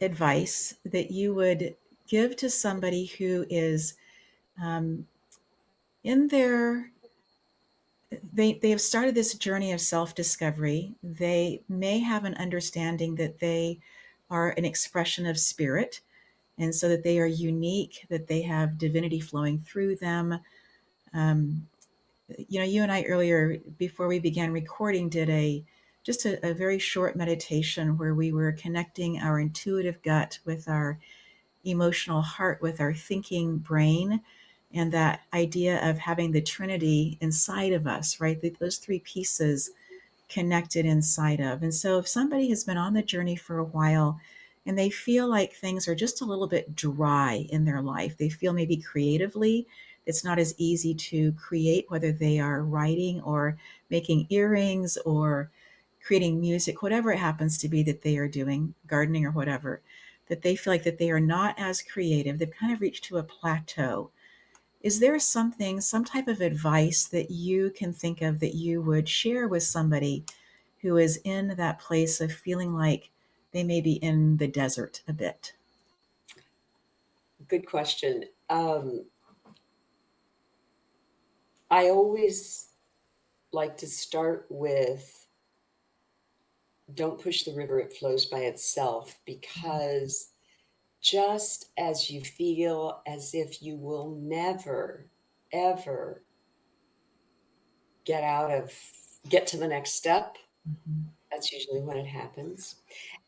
advice that you would give to somebody who is um, in their they have started this journey of self-discovery. They may have an understanding that they are an expression of spirit, and so that they are unique, that they have divinity flowing through them. um, you and I earlier, before we began recording, did a very short meditation where we were connecting our intuitive gut with our emotional heart, with our thinking brain, and that idea of having the Trinity inside of us, right? Those 3 pieces connected inside of. And so if somebody has been on the journey for a while and they feel like things are just a little bit dry in their life, they feel maybe creatively it's not as easy to create, whether they are writing or making earrings or creating music, whatever it happens to be that they are doing, gardening or whatever, that they feel like that they are not as creative. They've kind of reached to a plateau. Is there something, some type of advice that you can think of that you would share with somebody who is in that place of feeling like they may be in the desert a bit? Good question. I always like to start with don't push the river, it flows by itself, because just as you feel as if you will never, ever get to the next step, that's usually when it happens.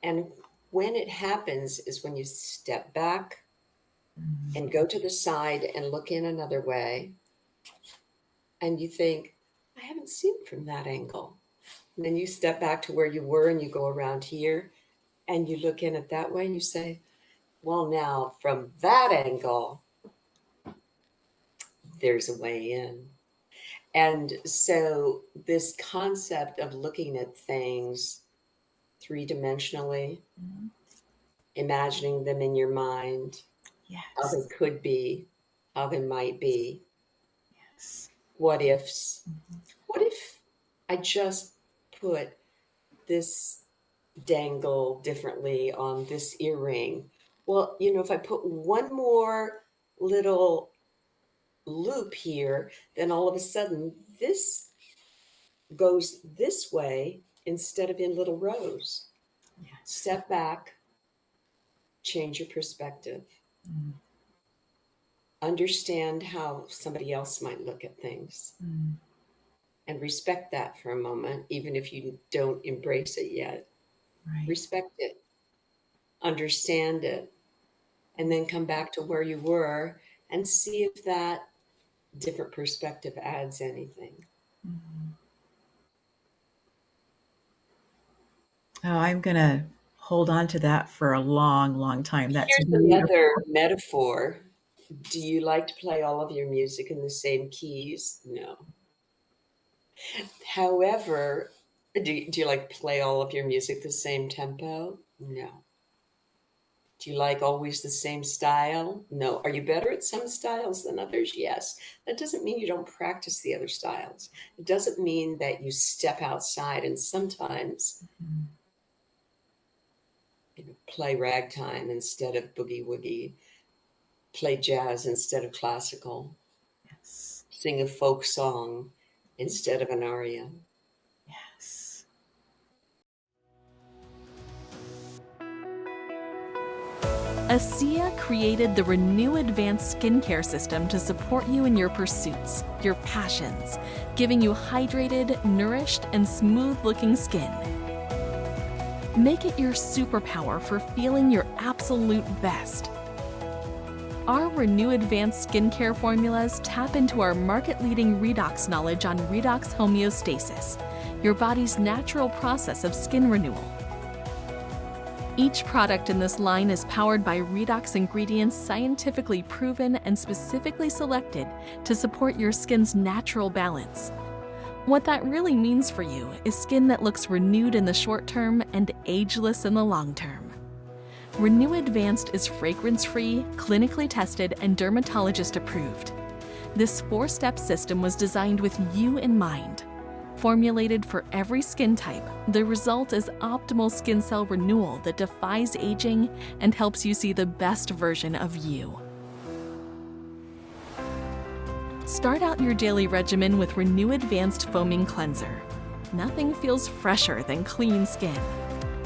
And when it happens is when you step back and go to the side and look in another way, and you think, I haven't seen it from that angle. And then you step back to where you were and you go around here and you look in it that way and you say, well, now from that angle, there's a way in. And so this concept of looking at things 3-dimensionally, imagining them in your mind, how Yes. they could be, how they might be, Yes. what ifs. What if I just put this dangle differently on this earring? Well, if I put one more little loop here, then all of a sudden this goes this way instead of in little rows. Yes. Step back, change your perspective. Mm. Understand how somebody else might look at things and respect that for a moment, even if you don't embrace it yet. Right. Respect it, understand it, and then come back to where you were and see if that different perspective adds anything. Oh, I'm going to hold on to that for a long, long time. That's Here's beautiful. another metaphor. Do you like to play all of your music in the same keys? No. However, do you like to play all of your music the same tempo? No. Do you like always the same style? No. Are you better at some styles than others? Yes. That doesn't mean you don't practice the other styles. It doesn't mean that you step outside and sometimes play ragtime instead of boogie woogie, play jazz instead of classical, Yes. sing a folk song instead of an aria. Yes. ASEA created the Renew Advanced Skincare System to support you in your pursuits, your passions, giving you hydrated, nourished, and smooth-looking skin. Make it your superpower for feeling your absolute best. Our Renew Advanced Skincare formulas tap into our market-leading redox knowledge on redox homeostasis, your body's natural process of skin renewal. Each product in this line is powered by redox ingredients scientifically proven and specifically selected to support your skin's natural balance. What that really means for you is skin that looks renewed in the short term and ageless in the long term. Renew Advanced is fragrance-free, clinically tested, and dermatologist approved. This 4-step system was designed with you in mind. Formulated for every skin type, the result is optimal skin cell renewal that defies aging and helps you see the best version of you. Start out your daily regimen with Renew Advanced Foaming Cleanser. Nothing feels fresher than clean skin.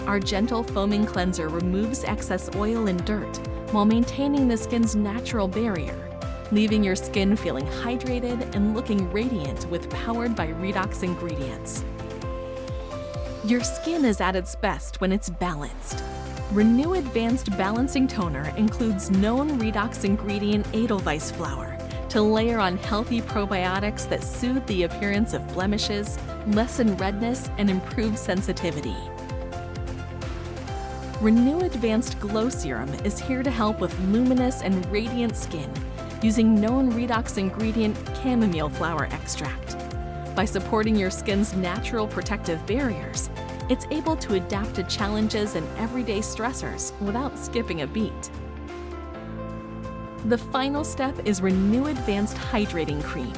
Our gentle foaming cleanser removes excess oil and dirt while maintaining the skin's natural barrier, leaving your skin feeling hydrated and looking radiant with powered by redox ingredients. Your skin is at its best when it's balanced. Renew Advanced Balancing Toner includes known redox ingredient Edelweiss flour to layer on healthy probiotics that soothe the appearance of blemishes, lessen redness, and improve sensitivity. Renew Advanced Glow Serum is here to help with luminous and radiant skin using known redox ingredient chamomile flower extract. By supporting your skin's natural protective barriers, it's able to adapt to challenges and everyday stressors without skipping a beat. The final step is Renew Advanced Hydrating Cream.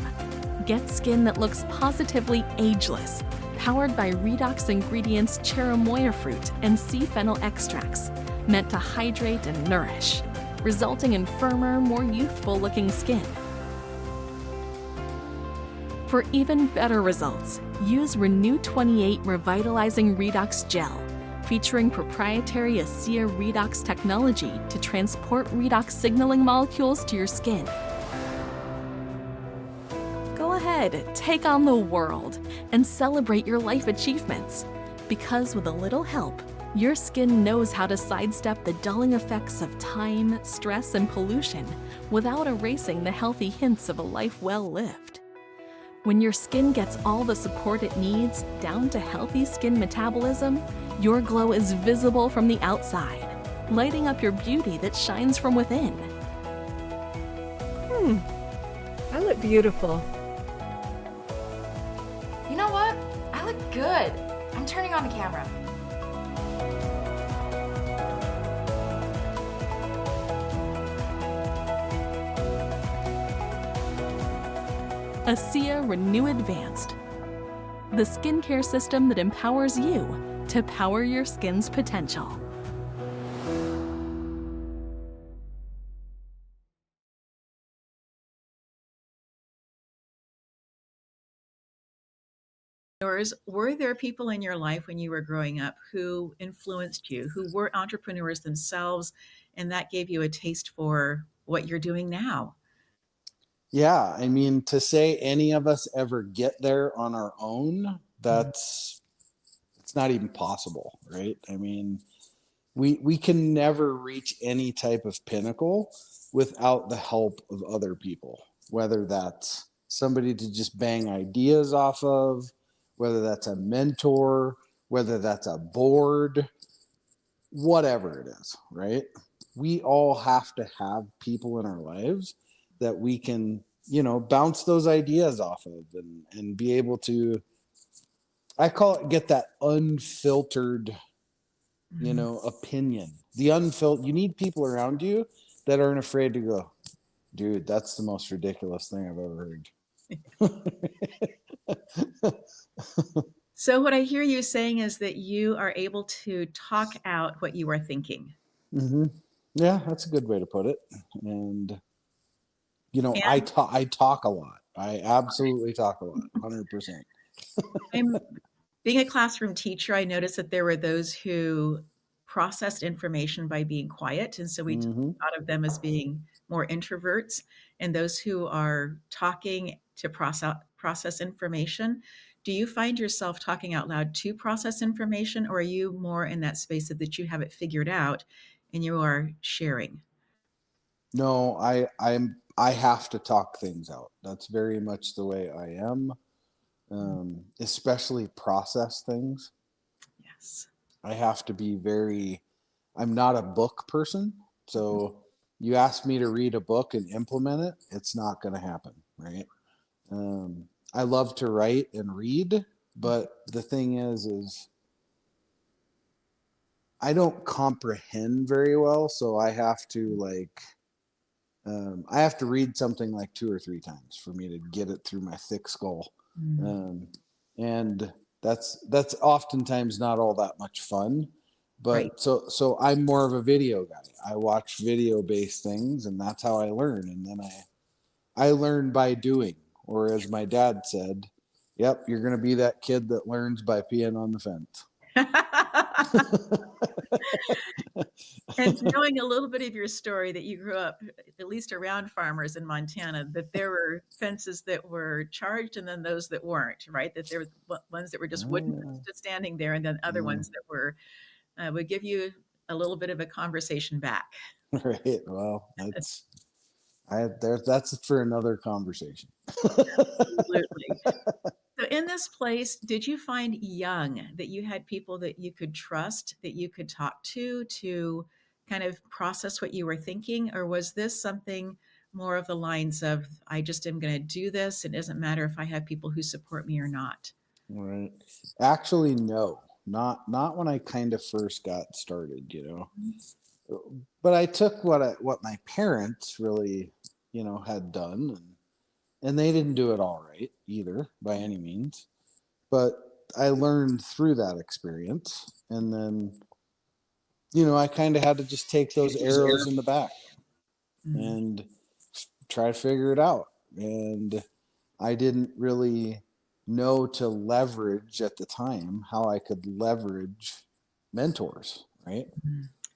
Get skin that looks positively ageless, powered by redox ingredients cherimoya fruit and sea fennel extracts, meant to hydrate and nourish, resulting in firmer, more youthful-looking skin. For even better results, use Renew 28 Revitalizing Redox Gel, featuring proprietary ASEA redox technology to transport redox signaling molecules to your skin. Go ahead, take on the world, and celebrate your life achievements, because with a little help, your skin knows how to sidestep the dulling effects of time, stress, and pollution without erasing the healthy hints of a life well lived. When your skin gets all the support it needs, down to healthy skin metabolism, your glow is visible from the outside, lighting up your beauty that shines from within. I look beautiful. You know what? I look good. I'm turning on the camera. ASEA Renew Advanced, the skincare system that empowers you to power your skin's potential. Were there people in your life when you were growing up who influenced you, who were entrepreneurs themselves, and that gave you a taste for what you're doing now? Yeah, I mean, to say any of us ever get there on our own, it's not even possible, right? I mean, we can never reach any type of pinnacle without the help of other people, whether that's somebody to just bang ideas off of, whether that's a mentor, whether that's a board, whatever it is, right? We all have to have people in our lives that we can, bounce those ideas off of and be able to, I call it, get that unfiltered, opinion. You need people around you that aren't afraid to go, dude, that's the most ridiculous thing I've ever heard. So what I hear you saying is that you are able to talk out what you are thinking. Mm-hmm. Yeah, that's a good way to put it. And I talk a lot. I absolutely talk a lot, 100%. I'm being a classroom teacher, I noticed that there were those who processed information by being quiet, and so we Hmm. thought of them as being more introverts, and those who are talking to process information. Do you find yourself talking out loud to process information, or are you more in that space that you have it figured out and you are sharing? No, I have to talk things out. That's very much the way I am. Especially process things. Yes. I have to be very, I'm not a book person. So you ask me to read a book and implement it, it's not going to happen. Right. I love to write and read, but the thing is I don't comprehend very well. So I have to read something like 2 or 3 times for me to get it through my thick skull. Um, and that's oftentimes not all that much fun. Right. But so I'm more of a video guy. I watch video based things, and that's how I learn. And then I learn by doing, or as my dad said, "Yep, you're going to be that kid that learns by peeing on the fence." And knowing a little bit of your story that you grew up at least around farmers in Montana, that there were fences that were charged and then those that weren't, right? That there were ones that were just wooden just standing there, and then other Yeah. ones that were would give you a little bit of a conversation back. Right. Well, that's for another conversation. Absolutely. So in this place, did you find young that you had people that you could trust, that you could talk to kind of process what you were thinking? Or was this something more of the lines of, I just am going to do this. It doesn't matter if I have people who support me or not. Right. Actually, no, not when I kind of first got started, But I took what my parents really, had done, and they didn't do it all right either by any means. But I learned through that experience, and then, I kind of had to just take those arrows in the back and try to figure it out. And I didn't really know to leverage at the time how I could leverage mentors, right?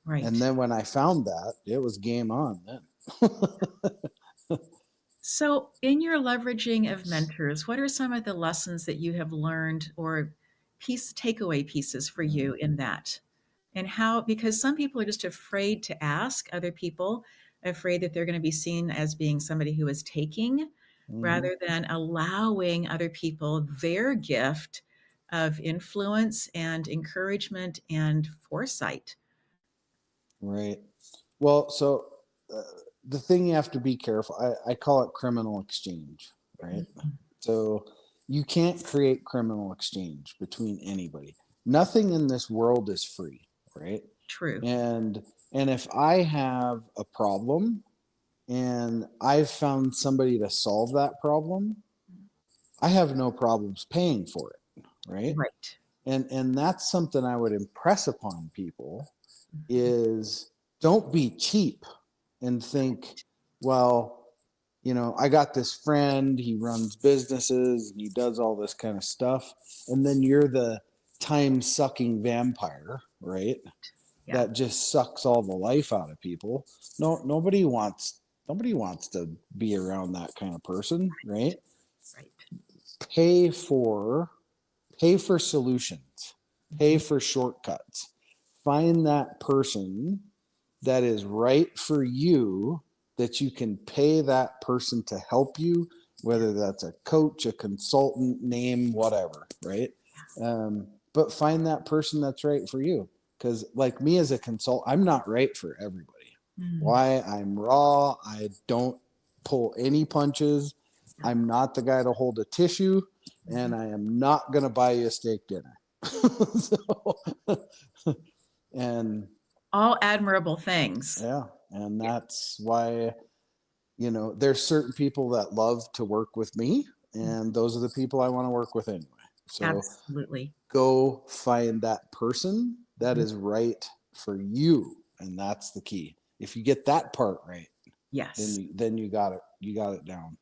Right. And then when I found that, it was game on then. So, in your leveraging of mentors, what are some of the lessons that you have learned or takeaway pieces for you in that? And how, because some people are just afraid to ask other people, afraid that they're going to be seen as being somebody who is taking, rather than allowing other people their gift of influence and encouragement and foresight. Right. Well, so the thing you have to be careful, I call it criminal exchange, right? So you can't create criminal exchange between anybody. Nothing in this world is free, right? True. And if I have a problem and I've found somebody to solve that problem, I have no problems paying for it, right? Right. And that's something I would impress upon people is don't be cheap and think, well, I got this friend, he runs businesses, and he does all this kind of stuff, and then you're the time-sucking vampire, right? Yeah. That just sucks all the life out of people. No, nobody wants to be around that kind of person, right? Right. Pay for solutions, pay for shortcuts. Find that person that is right for you, that you can pay that person to help you, whether that's a coach, a consultant, name, whatever, right? But find that person that's right for you. Because like me as a consultant, I'm not right for everybody. Why? I'm raw. I don't pull any punches. I'm not the guy to hold a tissue, and I am not going to buy you a steak dinner. And all admirable things. Yeah. And that's why, there's certain people that love to work with me, and those are the people I want to work with anyway. So Absolutely. go find that person that is right for you. And that's the key. If you get that part right, yes, then you got it. You got it down.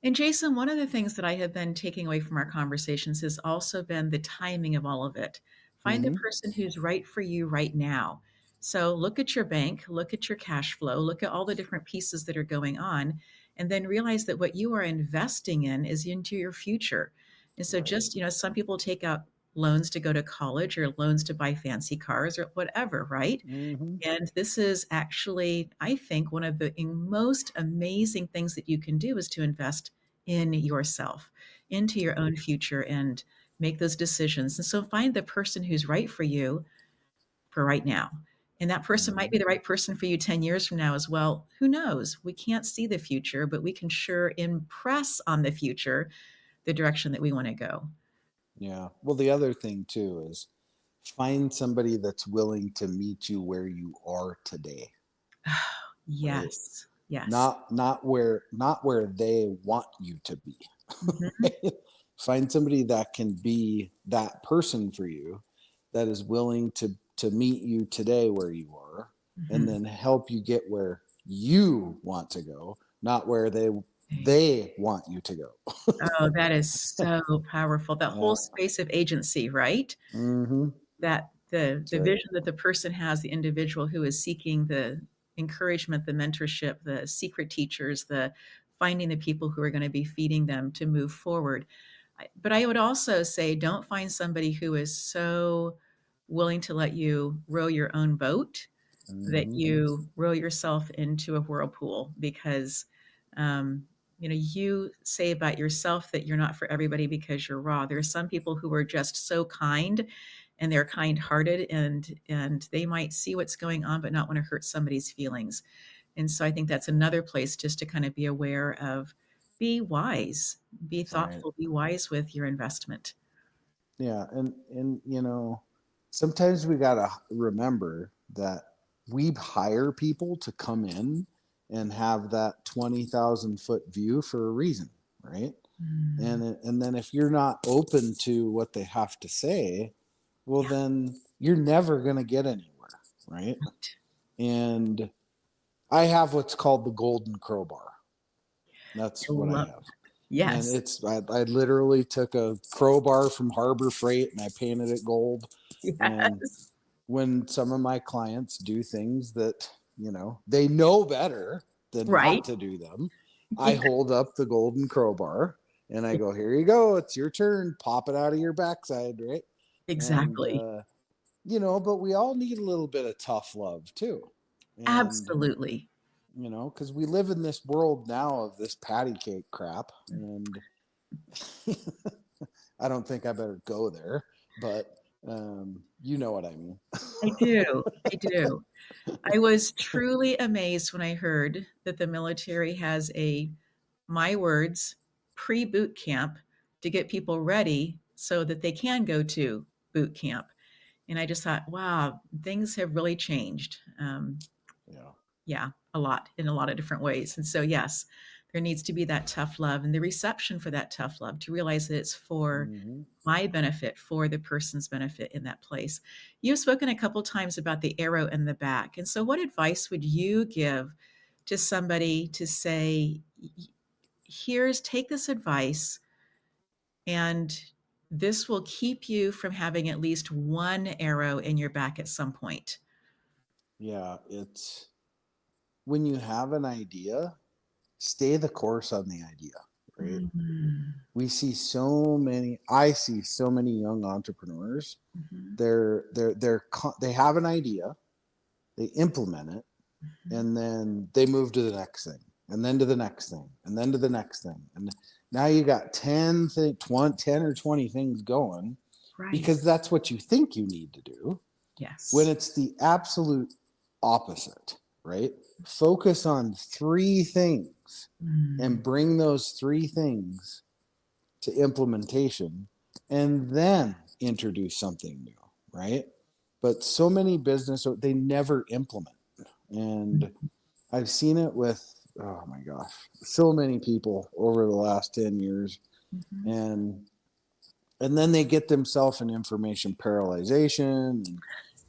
And Jason, one of the things that I have been taking away from our conversations has also been the timing of all of it. Find the Mm-hmm. person who's right for you right now. So look at your bank, look at your cash flow, look at all the different pieces that are going on, and then realize that what you are investing in is into your future. And so Right. just, some people take out loans to go to college or loans to buy fancy cars or whatever, right? Mm-hmm. And this is actually, I think, one of the most amazing things that you can do is to invest in yourself, into your own future, and make those decisions. And so find the person who's right for you for right now. And that person might Mm-hmm. be the right person for you 10 years from now as well. Who knows? We can't see the future, but we can sure impress on the future the direction that we want to go. Yeah. Well, the other thing too is find somebody that's willing to meet you where you are today, right? Yes. Yes. Not where they want you to be. Mhm. Find somebody that can be that person for you, that is willing to meet you today where you are, and Mhm. then help you get where you want to go, not where they want you to go. Oh, that is so powerful. That Yeah. whole space of agency, right? Mm-hmm. That the That's the right. vision that the person has, the individual who is seeking the encouragement, the mentorship, the secret teachers, the finding the people who are going to be feeding them to move forward. But I would also say don't find somebody who is so willing to let you row your own boat that Mm-hmm. you row yourself into a whirlpool because you say about yourself that you're not for everybody because you're raw. There are some people who are just so kind and they're kind-hearted and they might see what's going on but not want to hurt somebody's feelings. And so I think that's another place just to kind of be aware of, be wise, be Right. thoughtful, be wise with your investment. Yeah, and sometimes we gotta remember that we hire people to come in and have that 20,000 foot view for a reason, right? Mm, And then if you're not open to what they have to say, well, yeah, then you're never gonna get anywhere, right? right. And I have what's called the golden crowbar. I That's what I love have. And Yes. I literally took a crowbar from Harbor Freight and I painted it gold. And Yes. when some of my clients do things that, they know better than Right. not to do them, I Yeah, hold up the golden crowbar and I go, here you go. It's your turn. Pop it out of your backside. Right. And, exactly. but we all need a little bit of tough love too. And, Absolutely. because we live in this world now of this patty cake crap. And I don't think I better go there, but you know what I mean. I do. I do. I was truly amazed when I heard that the military has my words, pre-boot camp to get people ready so that they can go to boot camp. And I just thought, wow, things have really changed. Yeah. Yeah, a lot in a lot of different ways. And so, yes, there needs to be that tough love and the reception for that tough love to realize that it's for Mm-hmm. my benefit, for the person's benefit in that place. You've spoken a couple times about the arrow in the back. And so, what advice would you give to somebody to say, take this advice, and this will keep you from having at least one arrow in your back at some point? Yeah. It's when you have an idea, stay the course on the idea, right? Mhm. I see so many young entrepreneurs. Mhm. They have an idea, they implement it, Mhm. and then they move to the next thing, and then to the next thing, and then to the next thing. And now you got 10 or 20 things going Right. because that's what you think you need to do, when Yes. it's the absolute opposite, right? Focus on three things Mm. and bring those three things to implementation and then introduce something new, right? But so many they never implement. And I've seen it with, oh my gosh, so many people over the last 10 years. Mhm. And then they get themselves in information paralyzation,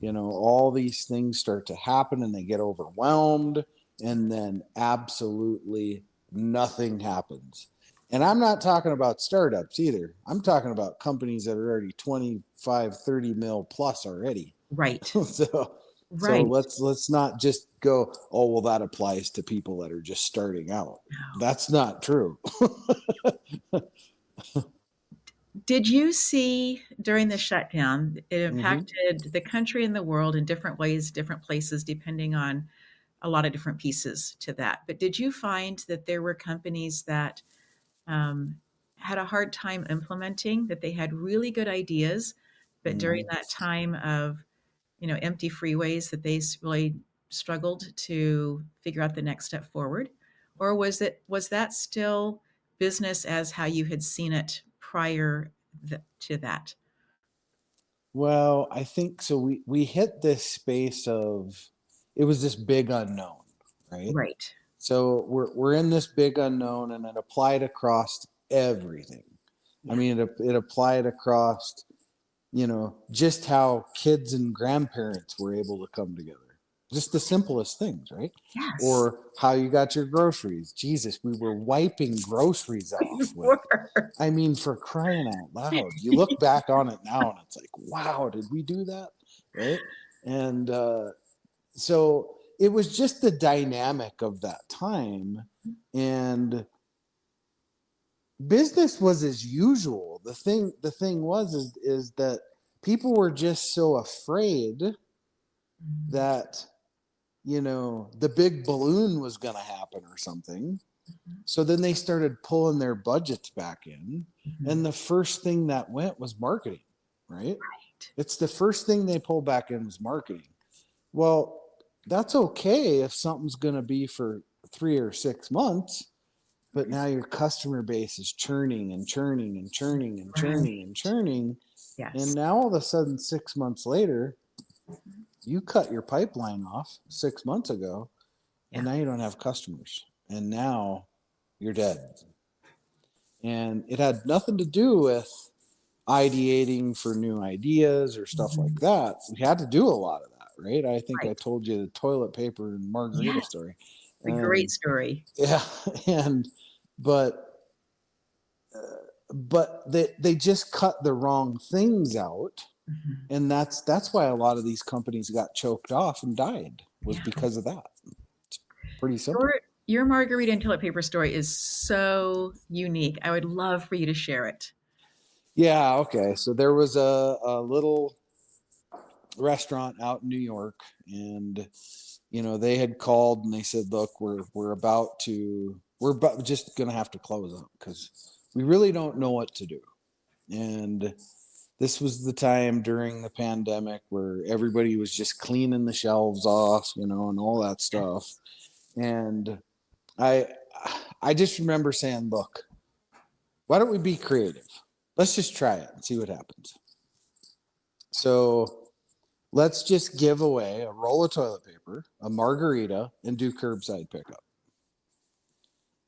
and all these things start to happen and they get overwhelmed, and then absolutely nothing happens. And I'm not talking about startups either. I'm talking about companies that are already 25, 30 mil plus already. Right. So Right. let's not just go, oh, well, that applies to people that are just starting out. No. That's not true. Did you see during the shutdown, it Mhm. impacted the country and the world in different ways, different places, depending on a lot of different pieces to that. But did you find that there were companies that had a hard time implementing, that they had really good ideas, but during Mhm. that time of, empty freeways, that they really struggled to figure out the next step forward? Or was that still business as how you had seen it prior to that? Well, I think so. We hit this space of, it was this big unknown, right? Right. So we're in this big unknown, and it applied across everything. I Yeah. mean, it applied across, just how kids and grandparents were able to come together. Just the simplest things, right? Yes. Or how you got your groceries. Jesus, we were wiping groceries You off with, were. I mean, for crying out loud. You look back on it now and it's like, wow, did we do that? Right. And so it was just the dynamic of that time. And business was as usual. The thing was is that people were just so afraid that the big balloon was going to happen or something. So then they started pulling their budgets back in, and the first thing that went was marketing, right? It's the first thing they pulled back in was marketing. Well, that's okay if something's going to be for 3 or 6 months, but now your customer base is churning and churning and churning and churning and churning. Yes. And now all of a sudden, 6 months later, you cut your pipeline off 6 months ago, and now you don't have customers. And now you're dead. And it had nothing to do with ideating for new ideas or stuff like that. We had to do a lot of that, right? I think I told you the toilet paper and margarita story. A great story. Yeah, and but they just cut the wrong things out, and that's why a lot of these companies got choked off and died, was because of that. It's pretty simple. Your margarita and toilet paper story is so unique. I would love for you to share it. Yeah, okay. So there was a little restaurant out in New York, and they had called and they said, look, we're just gonna have to close up because we really don't know what to do. And this was the time during the pandemic where everybody was just cleaning the shelves off, and all that stuff. And I just remember saying, look, why don't we be creative? Let's just try it and see what happens. So let's just give away a roll of toilet paper, a margarita, and do curbside pickup.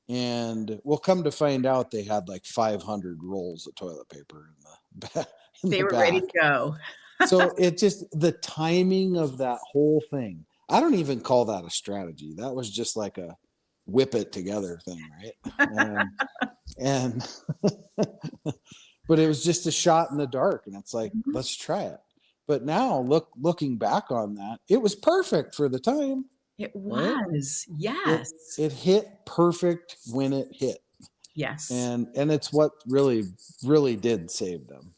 And we'll come to find out they had like 500 rolls of toilet paper in the back. They were ready to go. So it just, the timing of that whole thing, I don't even call that a strategy. That was just like a whip it together thing, right? And but it was just a shot in the dark, and it's like, let's try it. But now looking back on that, it was perfect for the time. It was, right? Yes. It hit perfect when it hit. Yes. And it's what really, really did save them.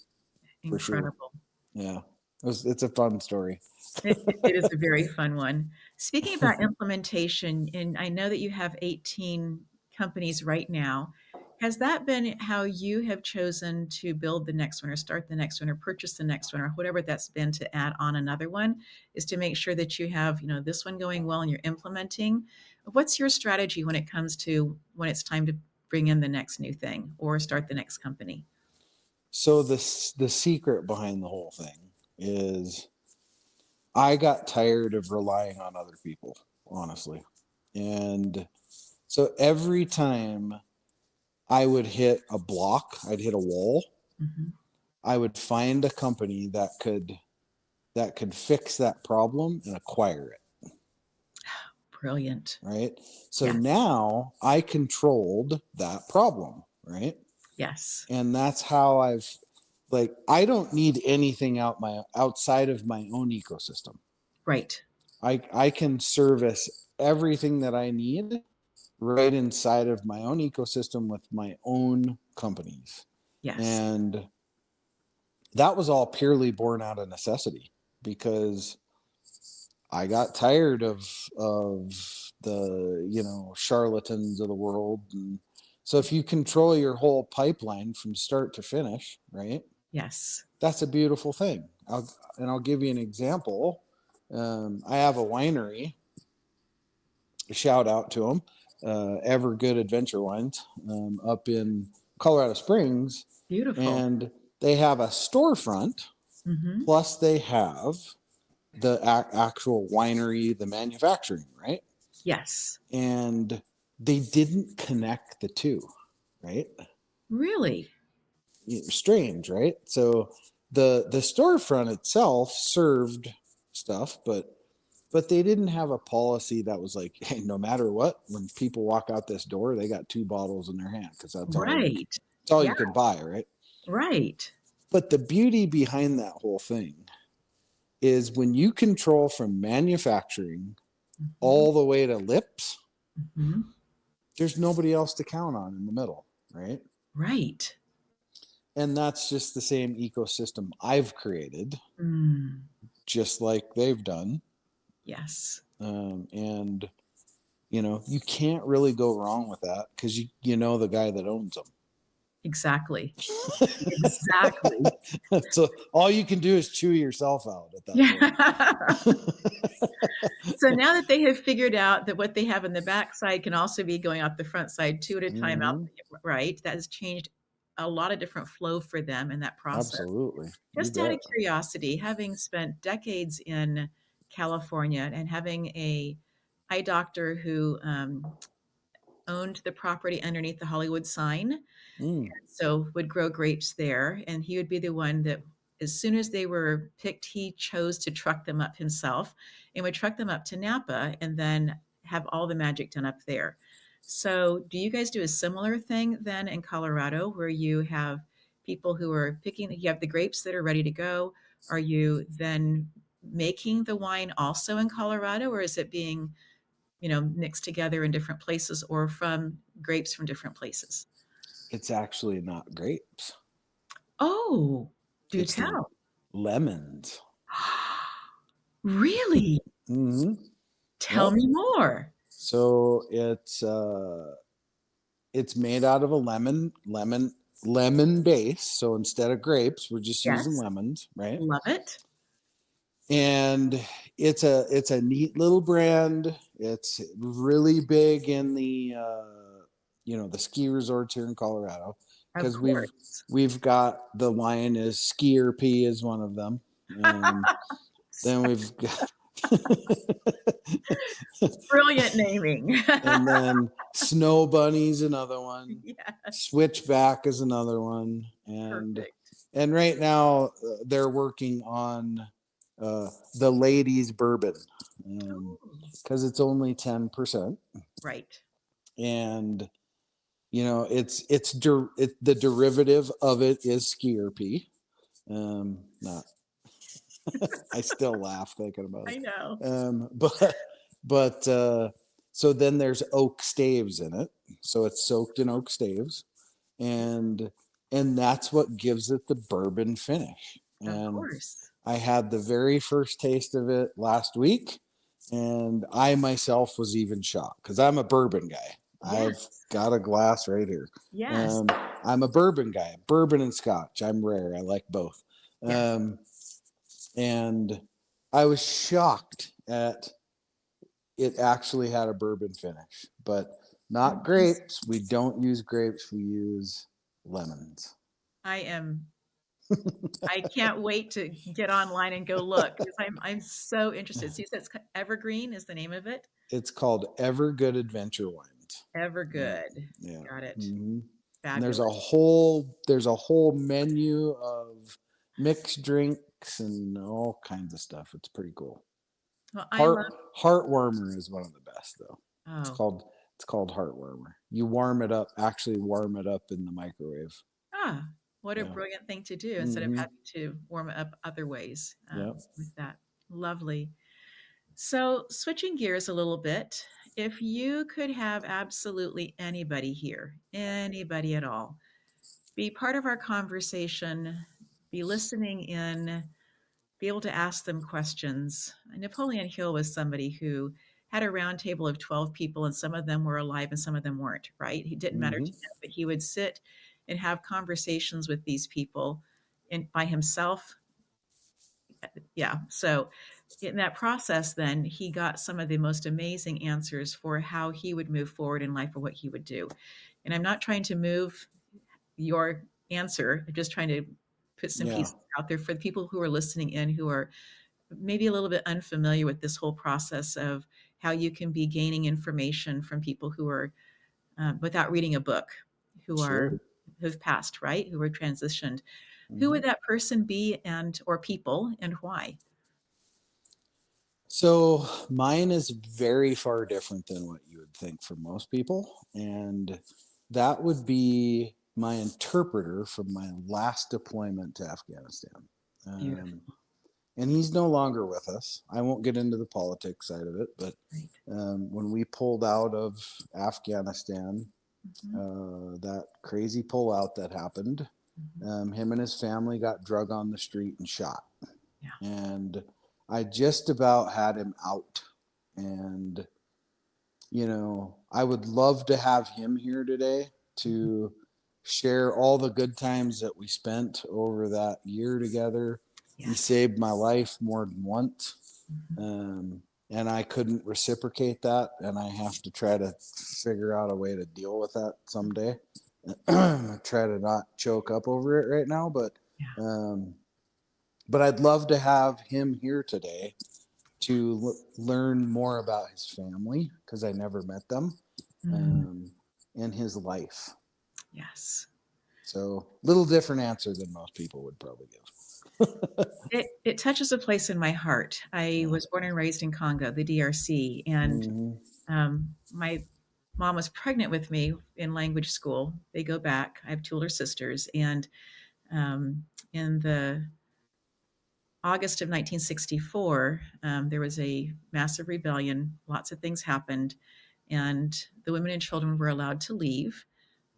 Incredible. For sure. Yeah. It's a fun story. It is a very fun one. Speaking about implementation, and I know that you have 18 companies right now. Has that been how you have chosen to build the next one or start the next one or purchase the next one or whatever that's been to add on another one, is to make sure that you have, this one going well and you're implementing? What's your strategy when it comes to when it's time to bring in the next new thing or start the next company? So the secret behind the whole thing is I got tired of relying on other people, honestly. And so every time I would hit a block, I'd hit a wall, I would find a company that could fix that problem and acquire it. Brilliant. Right? So now I controlled that problem, right? Yes. And that's how I don't need anything outside of my own ecosystem. Right. I can service everything that I need right inside of my own ecosystem with my own companies. Yes. And that was all purely born out of necessity, because I got tired of the charlatans of the world. And so if you control your whole pipeline from start to finish, right? Yes. That's a beautiful thing. I'll give you an example. I have a winery. A shout out to them, Ever Good Adventure Wines, up in Colorado Springs, Beautiful. and they have a storefront. Mm-hmm. Plus, they have the actual winery, the manufacturing, right? Yes. And they didn't connect the two, right? Really? Strange, right? So the storefront itself served stuff, but they didn't have a policy that was like, hey, no matter what, when people walk out this door, they got 2 bottles in their hand, because that's Right. all Yeah. you can buy, right? Right. But the beauty behind that whole thing is when you control from manufacturing Mm-hmm. all the way to lips, Mm-hmm. there's nobody else to count on in the middle, right? Right. And that's just the same ecosystem I've created, Mm. just like they've done. Yes. And you can't really go wrong with that, because you know the guy that owns them. Exactly. Exactly. So all you can do is chew yourself out at that point. So now that they have figured out that what they have in the back side can also be going out the front side 2 at a time out, right? That has changed a lot of different flow for them in that process. Absolutely. Just out of curiosity, having spent decades in California and having a eye doctor who owned the property underneath the Hollywood sign, so would grow grapes there, and he would be the one that, as soon as they were picked, he chose to truck them up himself and would truck them up to Napa and then have all the magic done up there. So do you guys do a similar thing then in Colorado, where you have people who are picking, you have the grapes that are ready to go? Are you then making the wine also in Colorado, or is it being, mixed together in different places, or from grapes from different places? It's actually not grapes. Oh, do It's tell. lemons. Really? Mm-hmm. Tell me more. So it's made out of a lemon base. So instead of grapes, we're just using lemons, right? Love it. And it's a neat little brand. It's really big in the the ski resorts here in Colorado, because we've got the line is Skier P is one of them. Then we've got brilliant naming. And then Snow Bunny's another one. Yes. Switchback is another one. And right now they're working on the ladies bourbon, because it's only 10%. Right. And the derivative of it is Skier P. Not I still laugh thinking about it. I know. But so then there's oak staves in it, so it's soaked in oak staves, and that's what gives it the bourbon finish. Of course. I had the very first taste of it last week, and I myself was even shocked, because I'm a bourbon guy. Yes. I've got a glass right here. Yes. I'm a bourbon guy. Bourbon and Scotch. I'm rare. I like both. Yeah. And I was shocked at it actually had a bourbon finish, but not grapes. We don't use grapes. We use lemons. I can't wait to get online and go look, because I'm so interested. So you said it's Evergreen is the name of it? It's called Ever Good Adventure Wines. Ever Good. Yeah. Got it. Mm-hmm. And Fabulous. there's a whole menu of mixed drinks and all kinds of stuff. It's pretty cool. Well, Heartwarmer is one of the best, though. Oh. It's called It's called heart warmer. You warm it up, actually warm it up in the microwave. Ah, what a Yeah. brilliant thing to do instead of Mm-hmm. having to warm it up other ways Yep. with that. Lovely. So, switching gears a little bit, if you could have absolutely anybody here, anybody at all, be part of our conversation, be listening in, be able to ask them questions. Napoleon Hill was somebody who had a round table of 12 people, and some of them were alive and some of them weren't, right? It didn't matter to Mm-hmm. him, but he would sit and have conversations with these people by himself. Yeah. So, in that process, then he got some of the most amazing answers for how he would move forward in life or what he would do. And I'm not trying to move your answer, I'm just trying to put some Yeah. pieces out there for the people who are listening in who are maybe a little bit unfamiliar with this whole process of how you can be gaining information from people who are without reading a book, who are Sure. who've passed, right, who are transitioned. Who Mm-hmm. would that person be, and or people, and why? So mine is very far different than what you would think for most people. And that would be my interpreter from my last deployment to Afghanistan. Beautiful. And he's no longer with us. I won't get into the politics side of it, but Right. when we pulled out of Afghanistan, that crazy pullout that happened, him and his family got drug on the street and shot. Yeah. And I just about had him out. And, I would love to have him here today to share all the good times that we spent over that year together. He Yes. saved my life more than once. And I couldn't reciprocate that. And I have to try to figure out a way to deal with that someday. I try to not choke up over it right now, but I'd love to have him here today to learn more about his family, because I never met them, and his life. Yes. So little different answer than most people would probably give. It touches a place in my heart. I was born and raised in Congo, the DRC, and my mom was pregnant with me in language school. They go back. I have two older sisters, and in the August of 1964, there was a massive rebellion. Lots of things happened, and the women and children were allowed to leave,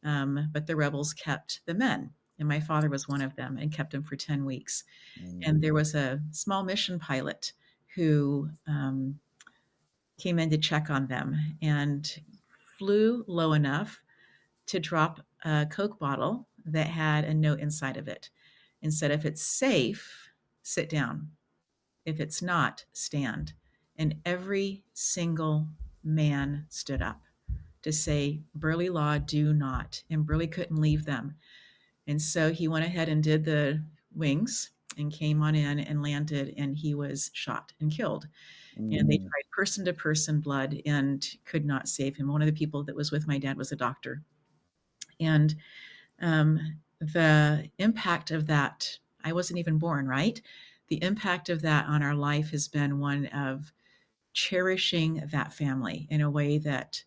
but the rebels kept the men. And my father was one of them and kept him for 10 weeks. And there was a small mission pilot who came in to check on them and flew low enough to drop a Coke bottle that had a note inside of it and said, if it's safe, sit down. If it's not, stand. And every single man stood up to say, Burley Law, do not. And Burley couldn't leave them. And so he went ahead and did the wings and came on in and landed, and he was shot and killed. And they tried person to person blood and could not save him. One of the people that was with my dad was a doctor. And the impact of that, I wasn't even born, right? The impact of that on our life has been one of cherishing that family in a way that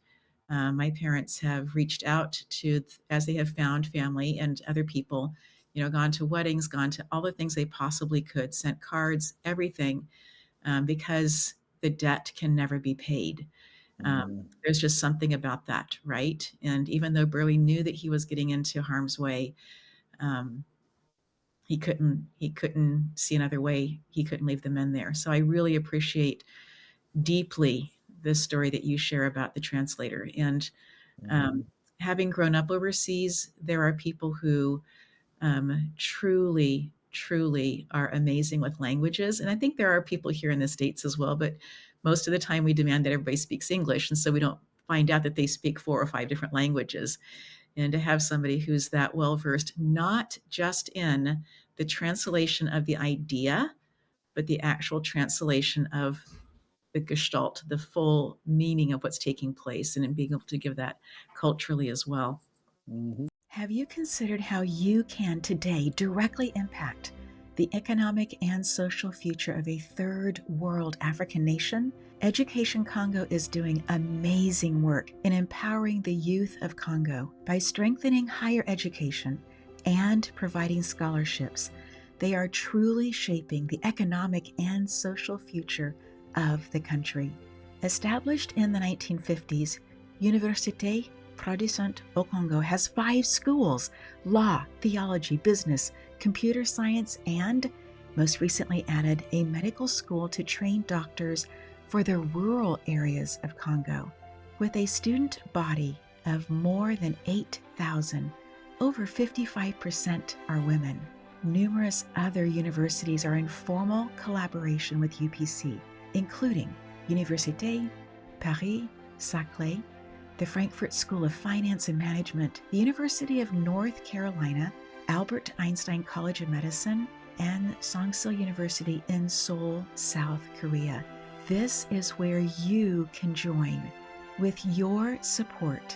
my parents have reached out to as they have found family and other people, gone to weddings, gone to all the things they possibly could, sent cards, everything, because the debt can never be paid. There's just something about that, right? And even though Burley knew that he was getting into harm's way, he couldn't see another way. He couldn't leave the men there. So I really appreciate deeply this story that you share about the translator. And having grown up overseas, there are people who truly, truly are amazing with languages. And I think there are people here in the States as well, but most of the time we demand that everybody speaks English. And so we don't find out that they speak 4 or 5 different languages. And to have somebody who's that well versed, not just in the translation of the idea, but the actual translation of the gestalt, the full meaning of what's taking place, and in being able to give that culturally as well. Have you considered how you can today directly impact the economic and social future of a third world African nation Education Congo is doing amazing work in empowering the youth of Congo by strengthening higher education and providing scholarships. They are truly shaping the economic and social future of the country. Established in the 1950s, Université Protestante au Congo has 5 schools: law, theology, business, computer science, and most recently added a medical school to train doctors for the rural areas of Congo. With a student body of more than 8,000, over 55% are women. Numerous other universities are in formal collaboration with UPC, including Université Paris Saclay, the Frankfurt School of Finance and Management, the University of North Carolina, Albert Einstein College of Medicine, and Songsil University in Seoul, South Korea. This is where you can join. With your support,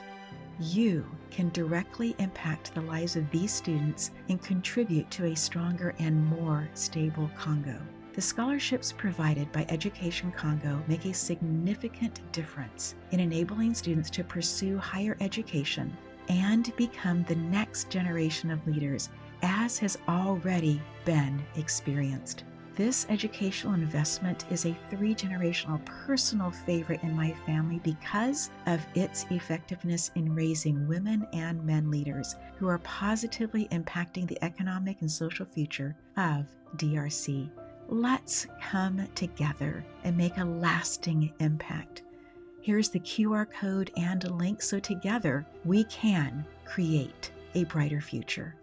you can directly impact the lives of these students and contribute to a stronger and more stable Congo. The scholarships provided by Education Congo make a significant difference in enabling students to pursue higher education and become the next generation of leaders, as has already been experienced. This educational investment is a 3-generational personal favorite in my family because of its effectiveness in raising women and men leaders who are positively impacting the economic and social future of DRC. Let's come together and make a lasting impact. Here's the QR code and a link so together we can create a brighter future.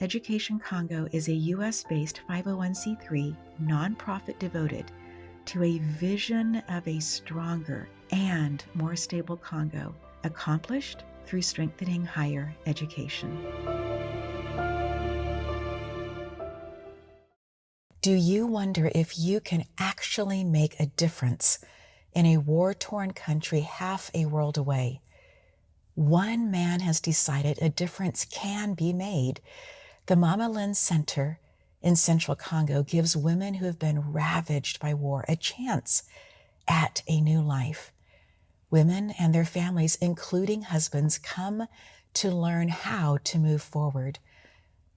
Education Congo is a US-based 501c3 nonprofit devoted to a vision of a stronger and more stable Congo, accomplished through strengthening higher education. Do you wonder if you can actually make a difference in a war-torn country half a world away? One man has decided a difference can be made. The Mama Lynn Center in central Congo gives women who have been ravaged by war a chance at a new life. Women and their families, including husbands, come to learn how to move forward.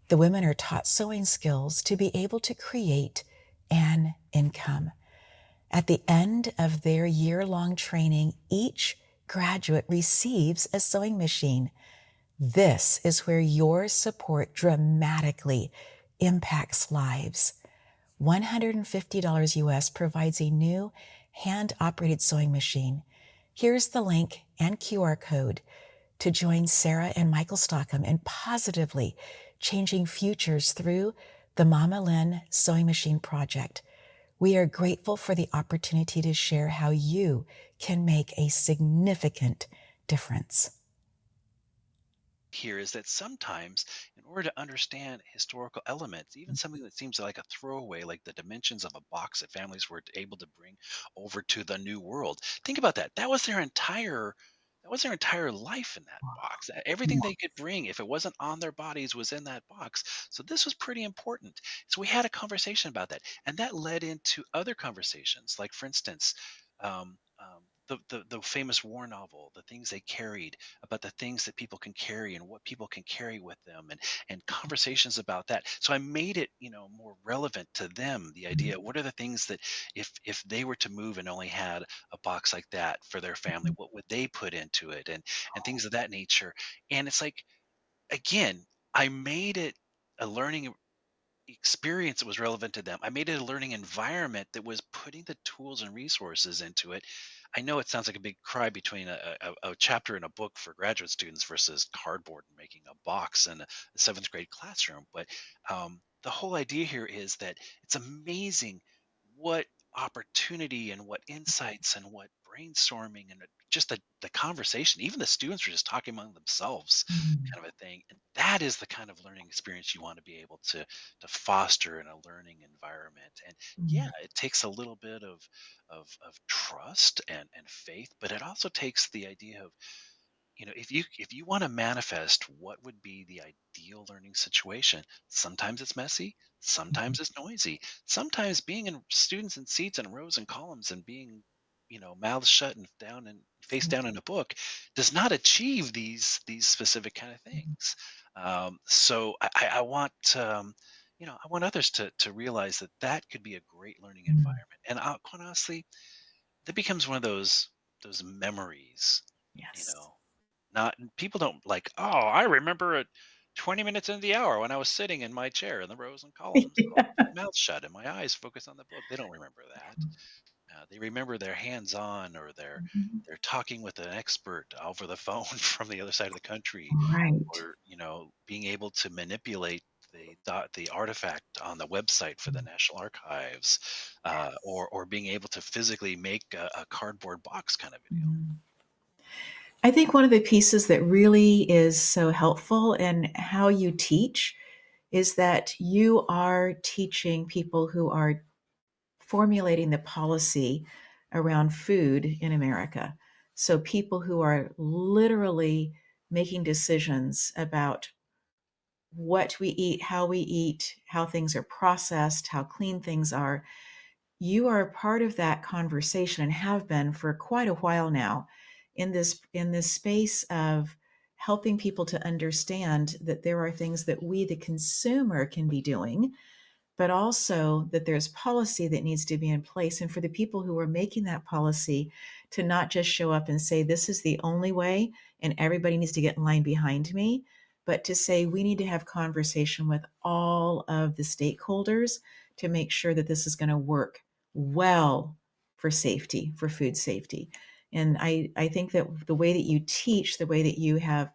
The women are taught sewing skills to be able to create an income. At the end of their year-long training, each graduate receives a sewing machine. This is where your support dramatically impacts lives. $150 US provides a new hand-operated sewing machine. Here's the link and QR code to join Sarah and Michael Stockham in positively changing futures through the Mama Lynn Sewing Machine Project. We are grateful for the opportunity to share how you can make a significant difference. Here is that sometimes, in order to understand historical elements, even something that seems like a throwaway, like the dimensions of a box that families were able to bring over to the New World, think about that. That was their entire life in that box. Everything they could bring, if it wasn't on their bodies, was in that box. So this was pretty important. So we had a conversation about that, and that led into other conversations. Like, for instance, the famous war novel, the things they carried, about the things that people can carry and what people can carry with them, and conversations about that. So I made it, more relevant to them. The idea, what are the things that, if they were to move and only had a box like that for their family, what would they put into it, and things of that nature. And it's like, again, I made it a learning experience that was relevant to them. I made it a learning environment that was putting the tools and resources into it. I know it sounds like a big cry between a chapter in a book for graduate students versus cardboard and making a box in a seventh grade classroom, but the whole idea here is that it's amazing what opportunity and what insights and what brainstorming and just the conversation. Even the students were just talking among themselves, kind of a thing. And that is the kind of learning experience you want to be able to foster in a learning environment. And yeah, it takes a little bit of trust and faith, but it also takes the idea of, if you want to manifest what would be the ideal learning situation, sometimes it's messy, sometimes it's noisy, sometimes being in students in seats and rows and columns and being mouths shut and down and face down in a book does not achieve these specific kind of things. So I want I want others to realize that that could be a great learning Mm. environment. And quite honestly, that becomes one of those memories. You Yes. know, not people don't like. Oh, I remember at 20 minutes into the hour when I was sitting in my chair in the rows and columns, my mouth shut and my eyes focused on the book. They don't remember that. They remember their hands-on, or Mhm. they're talking with an expert over the phone from the other side of the country, Right. or being able to manipulate the artifact on the website for the National Archives, or being able to physically make a cardboard box kind of a deal. Mhm. I think one of the pieces that really is so helpful in how you teach is that you are teaching people who are formulating the policy around food in America. So people who are literally making decisions about what we eat, how things are processed, how clean things are. You are a part of that conversation and have been for quite a while now in this space of helping people to understand that there are things that we the consumer can be doing, but also that there's policy that needs to be in place. And for the people who are making that policy to not just show up and say, this is the only way and everybody needs to get in line behind me, but to say, we need to have conversation with all of the stakeholders to make sure that this is going to work well for safety, for food safety. And I think that the way that you teach, the way that you have,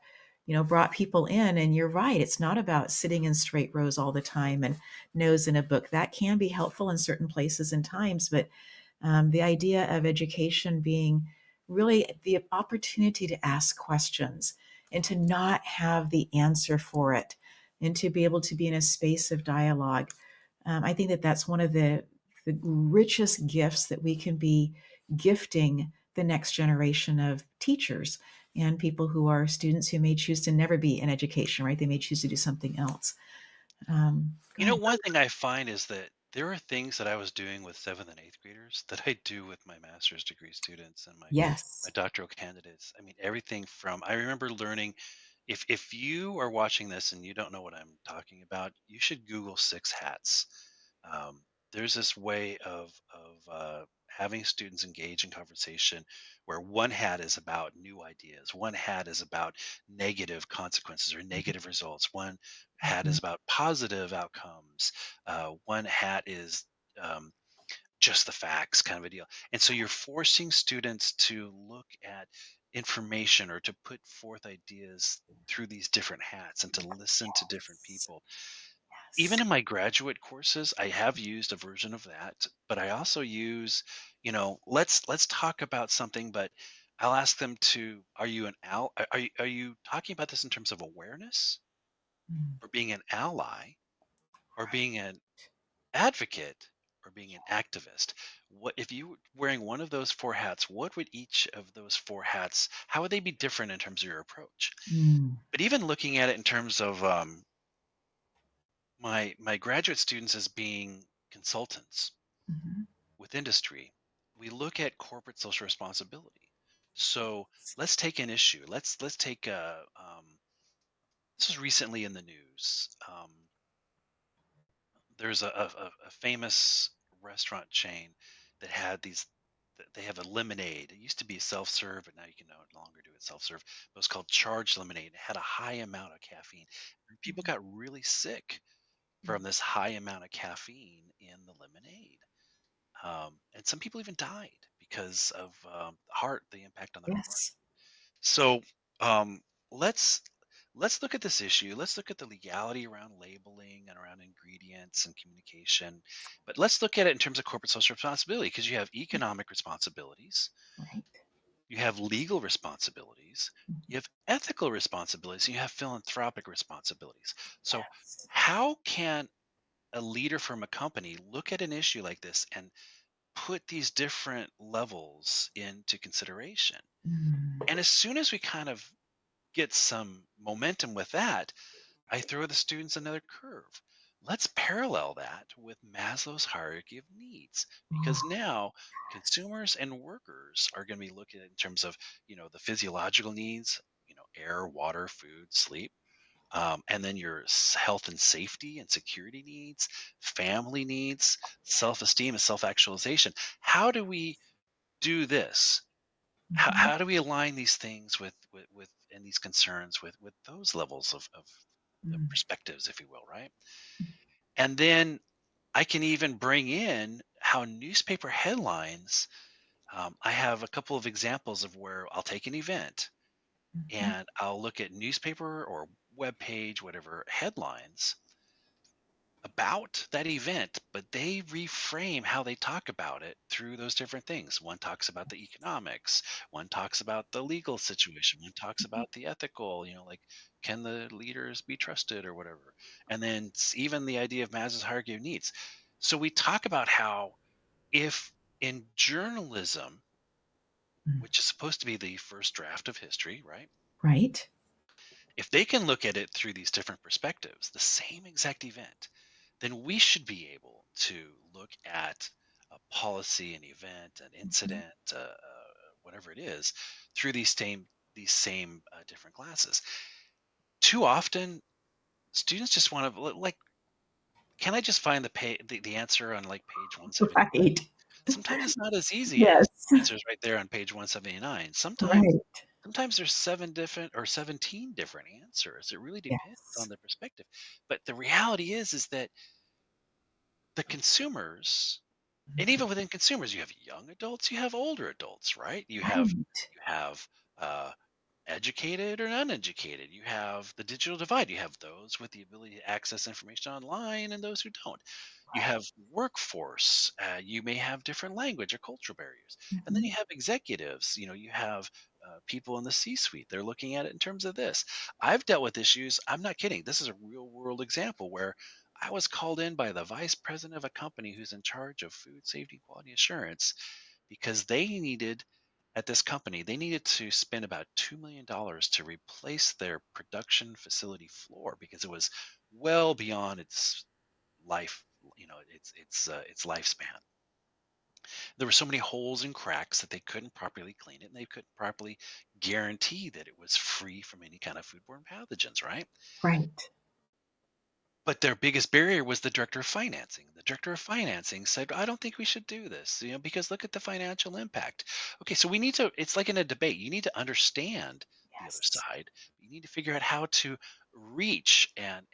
brought people in, and you're right, it's not about sitting in straight rows all the time and nose in a book. That can be helpful in certain places and times, but the idea of education being really the opportunity to ask questions and to not have the answer for it and to be able to be in a space of dialogue. I think that that's one of the richest gifts that we can be gifting the next generation of teachers and people who are students who may choose to never be in education, right? They may choose to do something else. Go ahead. One thing I find is that there are things that I was doing with seventh and eighth graders that I do with my master's degree students and my Yes. doctoral candidates. I mean, everything from I remember learning. If you are watching this and you don't know what I'm talking about, you should Google six hats. There's this way of having students engage in conversation where one hat is about new ideas, one hat is about negative consequences or negative results, one hat is Mhm. about positive outcomes, one hat is um, just the facts kind of a deal. And so you're forcing students to look at information or to put forth ideas through these different hats and to listen to different people. Even Yes. in my graduate courses, I have used a version of that, but I also use, let's talk about something, but I'll ask them to, are you an are you talking about this in terms of awareness, Mm. or being an ally, or being an advocate, or being an activist? What if you were wearing one of those four hats, what would each of those four hats, how would they be different in terms of your approach? Mm. But even looking at it in terms of my graduate students as being consultants Mhm. with industry, we look at corporate social responsibility. So let's take an issue. Let's take this was recently in the news. There's a famous restaurant chain that had these. They have a lemonade. It used to be self-serve, but now you can no longer do it self-serve. But it was called charged lemonade. It had a high amount of caffeine. And people got really sick from this high amount of caffeine in the lemonade. And some people even died because of the impact on the heart. Yes. So um, let's let's look at this issue. Let's look at the legality around labeling and around ingredients and communication. But let's look at it in terms of corporate social responsibility, because you have economic responsibilities, Right. you have legal responsibilities, you have ethical responsibilities, and you have philanthropic responsibilities. So Yes. how can a leader from a company look at an issue like this and put these different levels into consideration? Mm. And as soon as we kind of get some momentum with that, I throw the students another curve. let's parallel that with Maslow's hierarchy of needs, because now consumers and workers are going to be looking at it in terms of, the physiological needs, air, water, food, sleep, and then your health and safety and security needs, family needs, self-esteem and self-actualization. How do we do this? How do we align these things with and these concerns with those levels of perspectives, if you will, right? And then I can even bring in how newspaper headlines. I have a couple of examples of where I'll take an event and I'll look at newspaper or web page, whatever headlines about that event, but they reframe how they talk about it through those different things. One talks about the economics, one talks about the legal situation, one talks about the ethical, like can the leaders be trusted or whatever. And then even the idea of Maslow's hierarchy of needs. So we talk about how if in journalism, which is supposed to be the first draft of history, right? Right. If they can look at it through these different perspectives, the same exact event, then we should be able to look at a policy, an event, an incident, whatever it is, through these same different glasses. Too often, students just want to like, can I just find the answer on like page 179? Right. Sometimes it's not as easy Yes. as the answers right there on page 179. Sometimes there's 17 different answers. It really depends Yes. on the perspective. But the reality is that the consumers, and even within consumers, you have young adults, you have older adults, right? You have Right. you have uh, educated or uneducated. You have the digital divide. You have those with the ability to access information online and those who don't. You have workforce. You may have different language or cultural barriers. And then you have executives. You have people in the C-suite. They're looking at it in terms of this. I've dealt with issues. I'm not kidding. This is a real world example where I was called in by the vice president of a company who's in charge of food safety and quality assurance because at this company, they needed to spend about $2 million to replace their production facility floor because it was well beyond its life, its lifespan. There were so many holes and cracks that they couldn't properly clean it, and they couldn't properly guarantee that it was free from any kind of foodborne pathogens, right? Right. But their biggest barrier was the director of financing. The director of financing said, I don't think we should do this, because look at the financial impact. Okay, so it's like in a debate, you need to understand the other Yes. side. You need to figure out how to reach and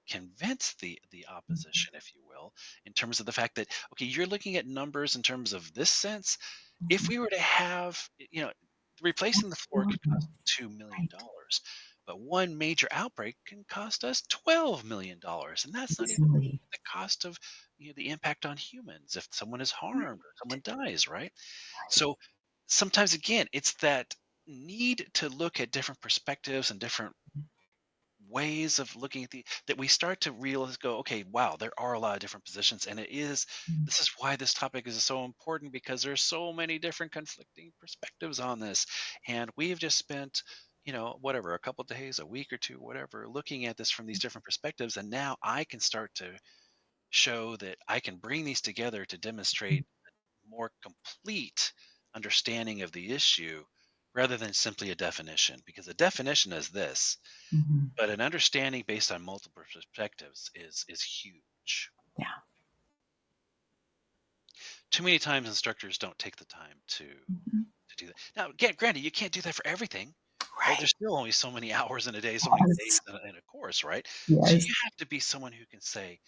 convince the opposition, if you will, in terms of the fact that, okay, you're looking at numbers in terms of this sense. If we were to have, replacing the floor could cost $2 million. But one major outbreak can cost us $12 million, and that's not even Easily. the cost of the impact on humans if someone is harmed or someone dies, right? So sometimes again, it's that need to look at different perspectives and different ways of looking at that we start to realize, go, okay, wow, there are a lot of different positions, and this is why this topic is so important, because there's so many different conflicting perspectives on this, and we've just spent whatever, a couple of days, a week or two, whatever, looking at this from these different perspectives, and now I can start to show that I can bring these together to demonstrate a more complete understanding of the issue rather than simply a definition, because a definition is this, but an understanding based on multiple perspectives is huge. Yeah. Too many times instructors don't take the time to do that. Now, granted, you can't do that for everything, right? There's still only so many hours in a day, so many days in a course, right? So Yes. you have to be someone who can say,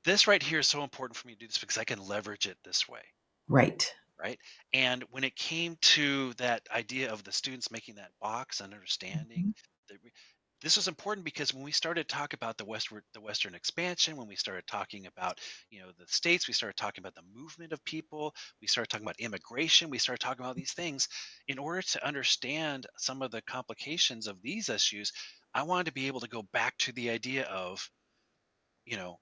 this right here is so important for me to do this because I can leverage it this way. Right. Right. And when it came to that idea of the students making that box and understanding that this was important, because when we started to talk about the Western expansion, when we started talking about, the states, we started talking about the movement of people, we started talking about immigration, we started talking about these things. In order to understand some of the complications of these issues, I wanted to be able to go back to the idea of,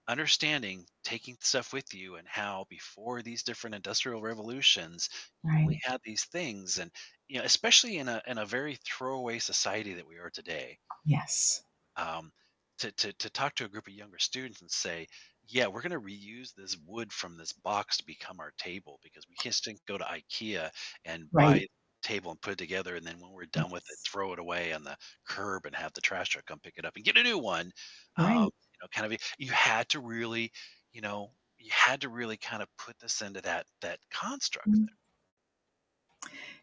understanding, taking stuff with you, and how before these different industrial revolutions, you only Right. had these things, and especially in a very throwaway society that we are today. Yes. Um, to talk to a group of younger students and say, yeah, we're going to reuse this wood from this box to become our table, because we can't just go to IKEA and buy Right. a table and put it together, and then when we're done with it, Yes. throw it away on the curb and have the trash truck come pick it up and get a new one. Right. Kind of, you had to really, you know, you had to really kind of put this into that construct Mm. there.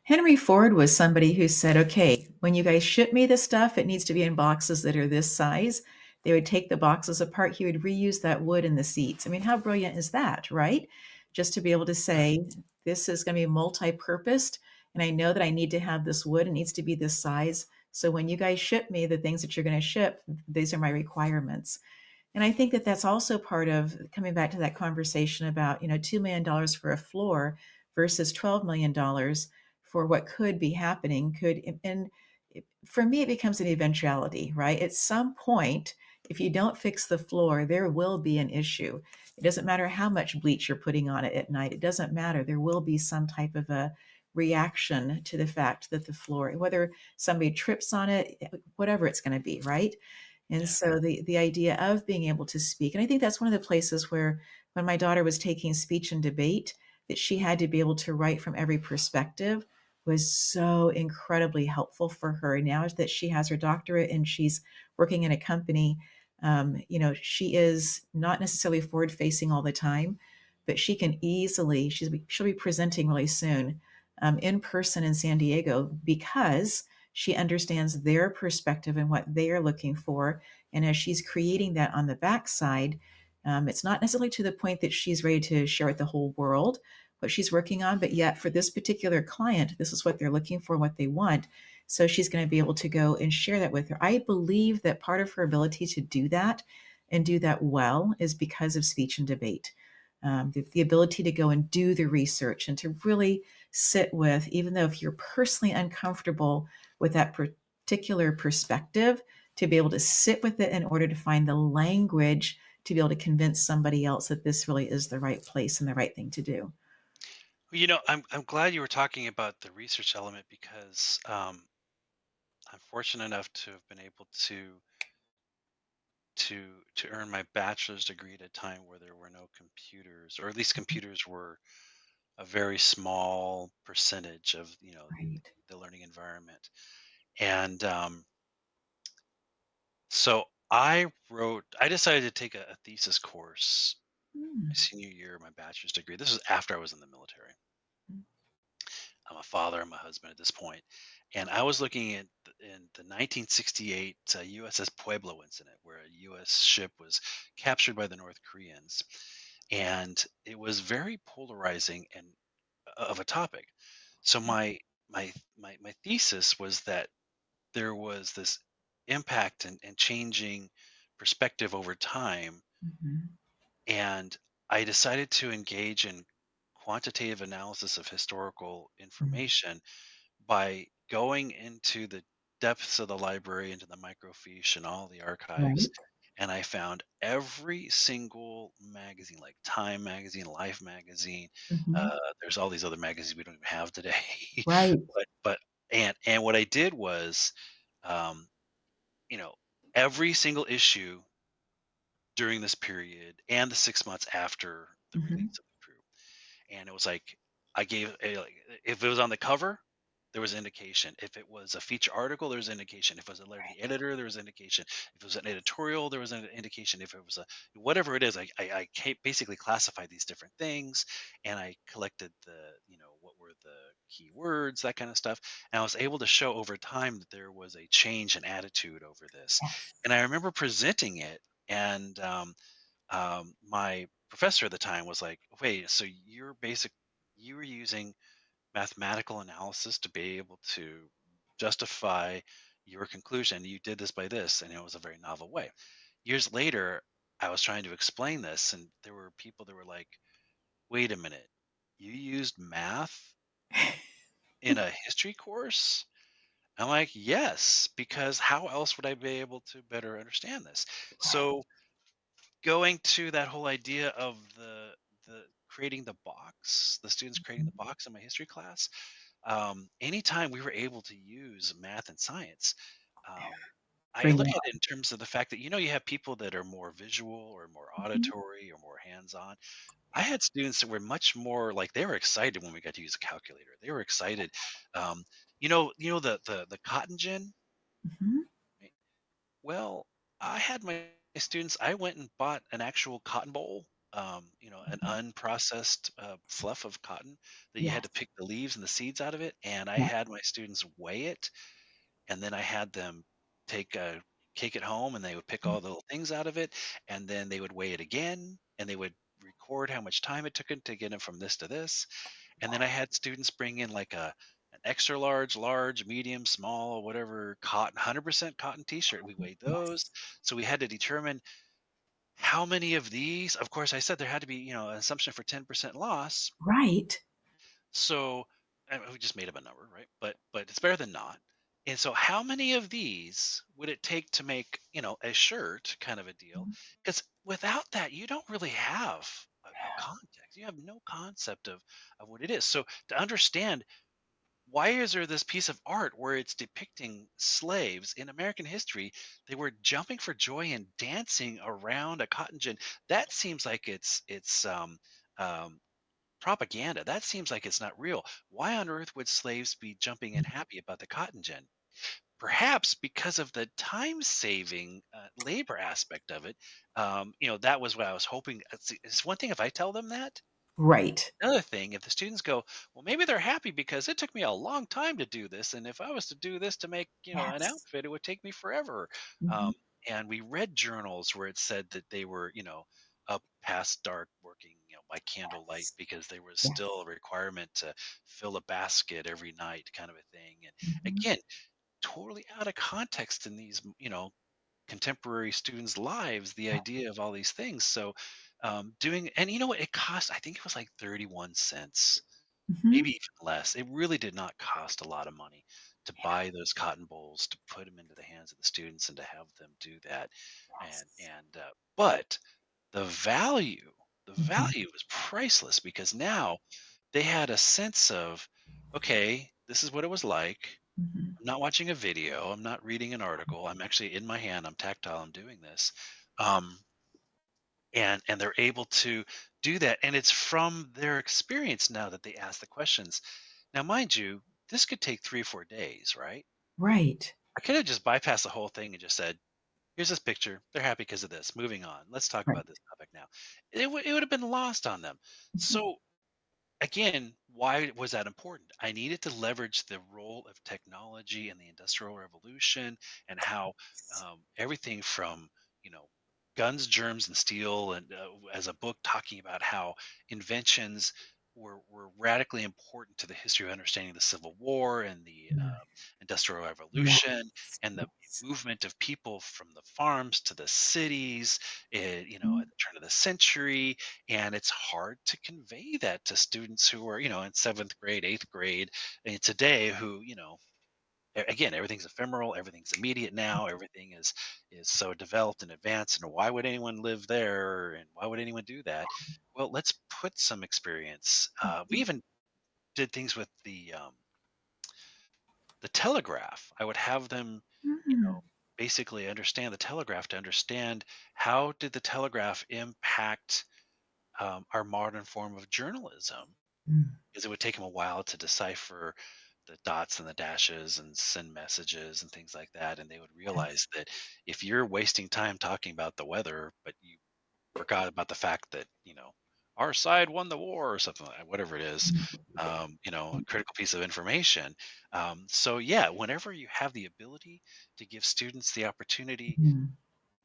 Henry Ford was somebody who said, okay, when you guys ship me the stuff, it needs to be in boxes that are this size. They would take the boxes apart. He would reuse that wood in the seats. I mean, how brilliant is that, right? Just to be able to say, this is going to be multi-purposed, and I know that I need to have this wood. It needs to be this size. So when you guys ship me the things that you're going to ship, these are my requirements. And I think that that's also part of coming back to that conversation about, $2 million for a floor versus $12 million for what could be happening. And for me, it becomes an eventuality, right? At some point, if you don't fix the floor, there will be an issue. It doesn't matter how much bleach you're putting on it at night. It doesn't matter. There will be some type of a reaction to the fact that the floor, whether somebody trips on it, whatever it's going to be, right? And Yeah. so the idea of being able to speak, and I think that's one of the places where when my daughter was taking speech and debate, that she had to be able to write from every perspective was so incredibly helpful for her. Now that she has her doctorate and she's working in a company, she is not necessarily forward facing all the time, but she can easily, she'll be presenting really soon in person in San Diego because she understands their perspective and what they are looking for. And as she's creating that on the backside, it's not necessarily to the point that she's ready to share with the whole world what she's working on, but yet for this particular client, this is what they're looking for, what they want. So she's going to be able to go and share that with her. I believe that part of her ability to do that and do that well is because of speech and debate. The ability to go and do the research and to really sit with, even though if you're personally uncomfortable with that particular perspective, to be able to sit with it in order to find the language to be able to convince somebody else that this really is the right place and the right thing to do. Well, I'm glad you were talking about the research element, because I'm fortunate enough to have been able to earn my bachelor's degree at a time where there were no computers, or at least computers were a very small percentage of Right. the learning environment. And so I decided to take a thesis course my Mm. senior year of my bachelor's degree. This was after I was in the military. I'm a father, I'm a husband at this point. And I was looking at in the 1968 USS Pueblo incident, where a US ship was captured by the North Koreans. And it was very polarizing and of a topic. So my thesis was that there was this impact and changing perspective over time, Mhm. and I decided to engage in quantitative analysis of historical Mhm. information by going into the depths of the library, into the microfiche and all the archives. Right. And I found every single magazine, like Time magazine, Life magazine. Mhm. There's all these other magazines we don't even have today. Right. but and what I did was, um, you know, every single issue during this period and the 6 months after the Mhm. release of the crew. And it was like I gave like, if it was on the cover, there was indication. If it was a feature article, there was indication. If it was a letter to the editor, there was indication. If it was an editorial, there was an indication. If it was a whatever it is, basically classified these different things, and I collected what were the key words, that kind of stuff. And I was able to show over time that there was a change in attitude over this. Yes. And I remember presenting it, and my professor at the time was like, "Wait, so you were using mathematical analysis to be able to justify your conclusion. You did this by this," and it was a very novel way. Years later, I was trying to explain this, and there were people that were like, "Wait a minute, you used math in a history course?" I'm like, "Yes, because how else would I be able to better understand this?" Right. So going to that whole idea of the creating the box, the students creating the box in my history class, anytime we were able to use math and science, um, I Bring it look at on. it in terms of the fact that, you have people that are more visual or more Mhm. auditory or more hands-on. I had students that were much more like they were excited when we got to use a calculator. They were excited. The cotton gin. Mhm. Right? Well, I had my students. I went and bought an actual cotton boll. An Mhm. unprocessed fluff of cotton that you had to Yes. pick the leaves and the seeds out of it, and I Yeah. had my students weigh it, and then I had them take it home, and they would pick Mm. all the little things out of it, and then they would weigh it again, and they would record how much time it took it to get it from this to this. And then I had students bring in like an extra large, large, medium, small, whatever cotton, 100% cotton t-shirt. We weighed those. Yes. So we had to determine how many of these. Of course, I said there had to be, an assumption for 10% loss. Right. So we just made up a number, right? But it's better than not. And so how many of these would it take to make, a shirt kind of a deal? Mhm. Because without that, you don't really have a context. You have no concept of what it is. So to understand why is there this piece of art where it's depicting slaves in American history? They were jumping for joy and dancing around a cotton gin. That seems like um, propaganda. That seems like it's not real. Why on earth would slaves be jumping and happy about the cotton gin? Perhaps because of the time saving labor aspect of it. That was what I was hoping. It's one thing if I tell them that. Right. Another thing, if the students go, well, maybe they're happy because it took me a long time to do this, and if I was to do this to make an Yes. outfit, it would take me forever. Mhm. Um, and we read journals where it said that they were, up past dark working, by candlelight Yes. because there was Yes. still a requirement to fill a basket every night, kind of a thing. And Mhm. again, totally out of context in these, contemporary students' lives, the idea of all these things. So doing and you know what it cost? I think it was like 31 cents, maybe Mhm. even less. It really did not cost a lot of money to Yeah. buy those cotton bowls, to put them into the hands of the students, and to have them do that. Yes. But the value, the Mhm. value was priceless because now they had a sense of, okay, this is what it was like. Mhm. I'm not watching a video. I'm not reading an article. I'm actually in my hand. I'm tactile. I'm doing this. Um, and they're able to do that. And it's from their experience now that they ask the questions. Now, mind you, this could take 3 or 4 days, right? Right. I could have just bypassed the whole thing and just said, here's this picture. They're happy because of this. Moving on. Let's talk Right. about this topic now. It would have been lost on them. Mhm. So again, why was that important? I needed to leverage the role of technology and the Industrial Revolution and how everything from, you know, guns, germs, and steel, and as a book talking about how inventions were radically important to the history of understanding the Civil War and the Mm. Industrial Yes. Revolution and the Yes. movement of people from the farms to the cities, at Mhm. the turn of the century. And it's hard to convey that to students who are, in seventh grade, eighth grade today, who, again, everything's ephemeral, everything's immediate now, everything is so developed and advanced. And why would anyone live there? And why would anyone do that? Well, let's put some experience. We Mhm. even did things with the telegraph. I would have them, Mm. basically understand the telegraph to understand how did the telegraph impact our modern form of journalism, Mm. because it would take them a while to decipher the dots and the dashes and send messages and things like that. And they would Yes. realize that if you're wasting time talking about the weather, but you forgot about the fact that, our side won the war or something like that, whatever it is, Mm. a critical piece of information. So, yeah, whenever you have the ability to give students the opportunity, Mhm.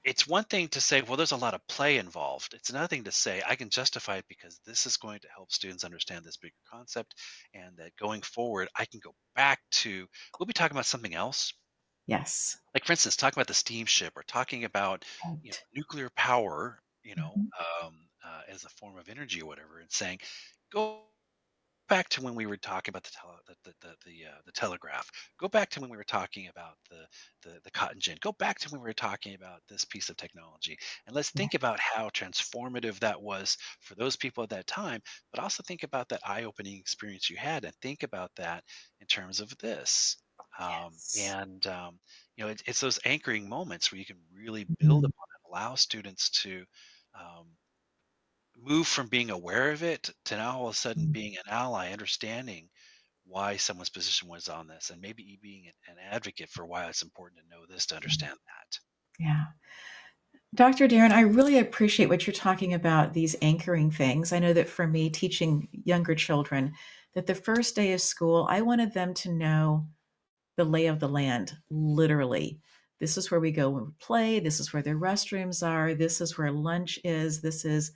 it's one thing to say, well, there's a lot of play involved. It's another thing to say, I can justify it because this is going to help students understand this bigger concept, and that going forward, I can go back to, we'll be talking about something else. Yes. Like, for instance, talking about the steamship or talking about, Right. nuclear power, Mhm. as a form of energy or whatever, and saying, go back to when we were talking about the telegraph. Go back to when we were talking about the cotton gin. Go back to when we were talking about this piece of technology, and let's think about Yes. how transformative that was for those people at that time. But also think about that eye-opening experience you had, and think about that in terms of this. Yes. It's those anchoring moments where you can really build Mhm. upon it, allow students to um, move from being aware of it to now all of a sudden Mm. being an ally, understanding why someone's position was on this, and maybe being an advocate for why it's important to know this to understand that. Yeah. Dr. Darin, I really appreciate what you're talking about, these anchoring things. I know that for me, teaching younger children, that the first day of school, I wanted them to know the lay of the land, literally. This is where we go and play. This is where the restrooms are. This is where lunch is. This is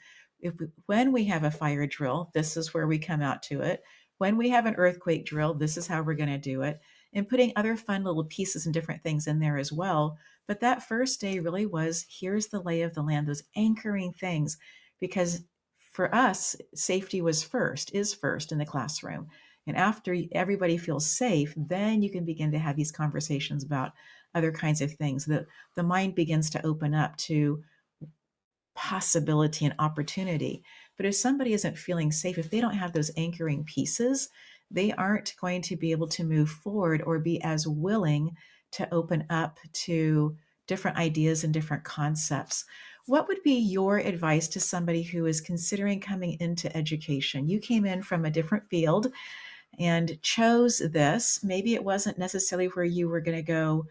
when we have a fire drill, this is where we come out to it. When we have an earthquake drill, this is how we're going to do it. And putting other fun little pieces and different things in there as well. But that first day really was here's the lay of the land, those anchoring things, because for us, safety was first, is first in the classroom. And after everybody feels safe, then you can begin to have these conversations about other kinds of things. The mind begins to open up to possibility and opportunity. But if somebody isn't feeling safe, if they don't have those anchoring pieces, they aren't going to be able to move forward or be as willing to open up to different ideas and different concepts. What would be your advice to somebody who is considering coming into education? You came in from a different field and chose this. Maybe it wasn't necessarily where you were going to go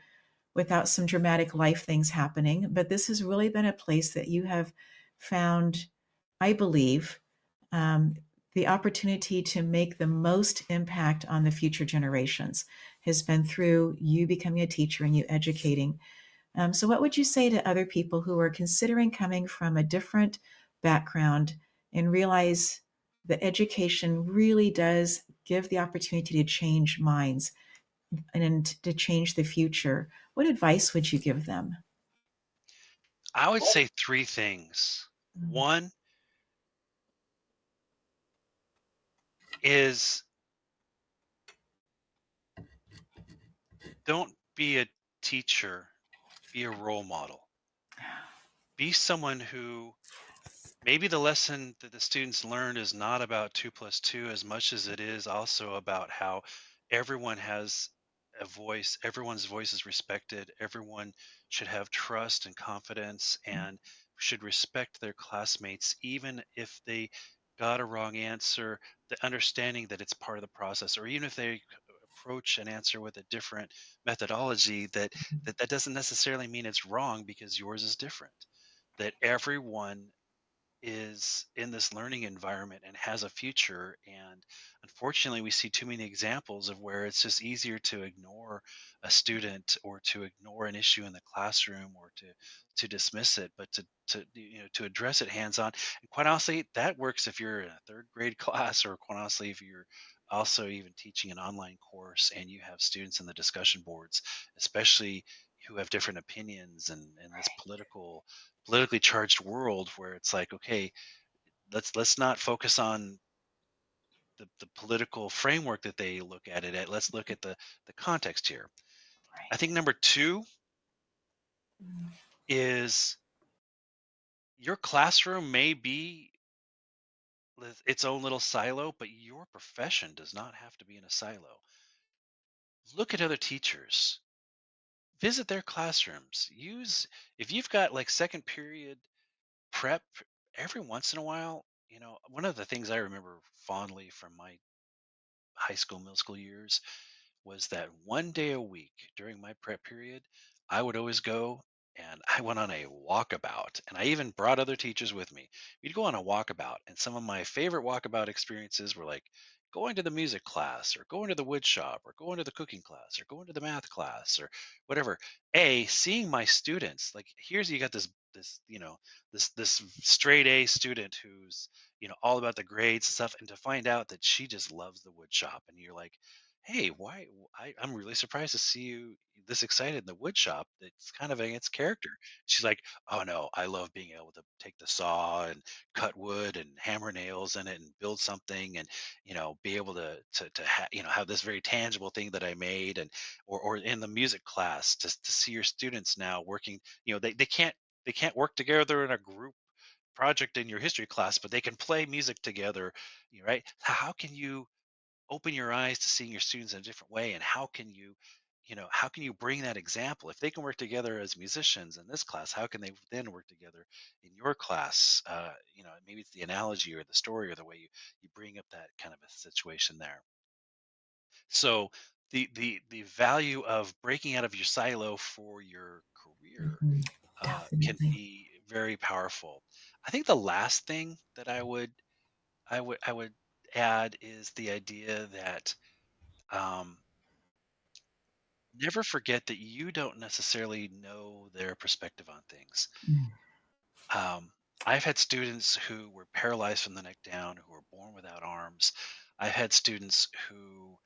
without some dramatic life things happening, but this has really been a place that you have found, I believe, um, the opportunity to make the most impact on the future generations has been through you becoming a teacher and you educating. So, what would you say to other people who are considering coming from a different background and realize that education really does give the opportunity to change minds and to change the future? What advice would you give them? I would say three things. Mm. One is don't be a teacher, be a role model. Be someone who maybe the lesson that the students learned is not about 2 plus 2 as much as it is also about how everyone has a voice, everyone's voice is respected, everyone should have trust and confidence and should respect their classmates, even if they got a wrong answer, the understanding that it's part of the process, or even if they approach an answer with a different methodology, that doesn't necessarily mean it's wrong because yours is different, that everyone is in this learning environment and has a future. And unfortunately, we see too many examples of where it's just easier to ignore a student or to ignore an issue in the classroom or to dismiss it, but to address it hands on. And quite honestly, that works if you're in a third grade class, or quite honestly, if you're also even teaching an online course and you have students in the discussion boards, especially who have different opinions and this politically charged world where it's like, okay, let's not focus on the political framework that they look at it at. Let's look at the context here. I Right. think number two Mm. is your classroom may be its own little silo, but your profession does not have to be in a silo. Look at other teachers, visit their classrooms, use, if you've got like second period prep every once in a while, one of the things I remember fondly from my high school, middle school years was that one day a week during my prep period, I would always go and I went on a walkabout. And I even brought other teachers with me. We'd go on a walkabout. And some of my favorite walkabout experiences were like going to the music class or going to the wood shop or going to the cooking class or going to the math class or whatever. Seeing my students, like here's you got this straight A student who's all about the grades and stuff, and to find out that she just loves the wood shop, and you're like, hey, why? I'm really surprised to see you this excited in the wood shop. It's kind of against character. She's like, oh no, I love being able to take the saw and cut wood and hammer nails in it and build something, and be able to have this very tangible thing that I made. And or in the music class, to see your students now working. They can't work together in a group project in your history class, but they can play music together, right? How can you open your eyes to seeing your students in a different way, and how can you how can you bring that example? If they can work together as musicians in this class, how can they then work together in your class? Maybe it's the analogy or the story or the way you bring up that kind of a situation there. So the value of breaking out of your silo for your career Mhm. can Definitely. be very powerful. I think the last thing that I would add is the idea that um, never forget that you don't necessarily know their perspective on things. Mm. Um, I've had students who were paralyzed from the neck down, who were born without arms. I've had students who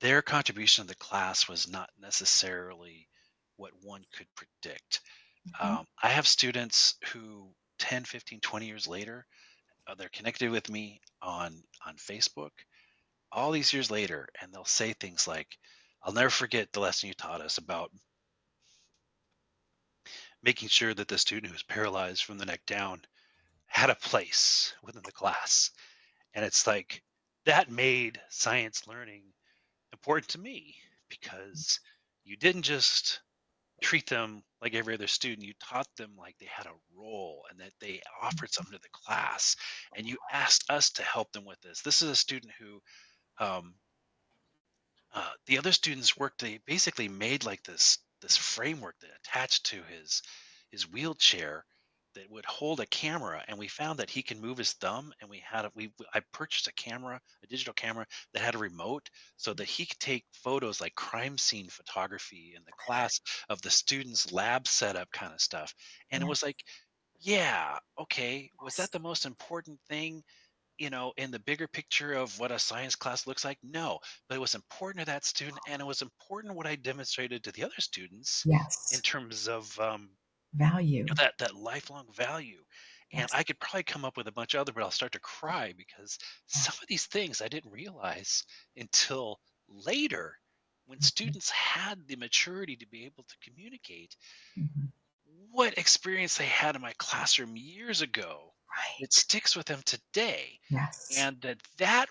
their contribution to the class was not necessarily what one could predict. Mhm. I have students who 10, 15, 20 years later, they're connected with me on Facebook all these years later, and they'll say things like, I'll never forget the lesson you taught us about making sure that the student who's paralyzed from the neck down had a place within the class. And it's like that made science learning important to me because you didn't just treat them like every other student. You taught them like they had a role and that they offered something to the class. And you asked us to help them with this. This is a student who um, the other students worked. They basically made like this framework that attached to his wheelchair that would hold a camera, and we found that he can move his thumb, and I purchased a camera, a digital camera that had a remote so that he could take photos like crime scene photography in the class of the students lab setup kind of stuff. And it Yeah. was like, yeah, okay, was Yes. that the most important thing, in the bigger picture of what a science class looks like? No, but it was important to that student, and it was important what I demonstrated to the other students in Yes. terms of Value. that lifelong value. And Yes. I could probably come up with a bunch of other, but I'll start to cry because Yeah. some of these things I didn't realize until later when Mhm. students had the maturity to be able to communicate Mhm. what experience they had in my classroom years ago that Right. sticks with them today, Yes. and that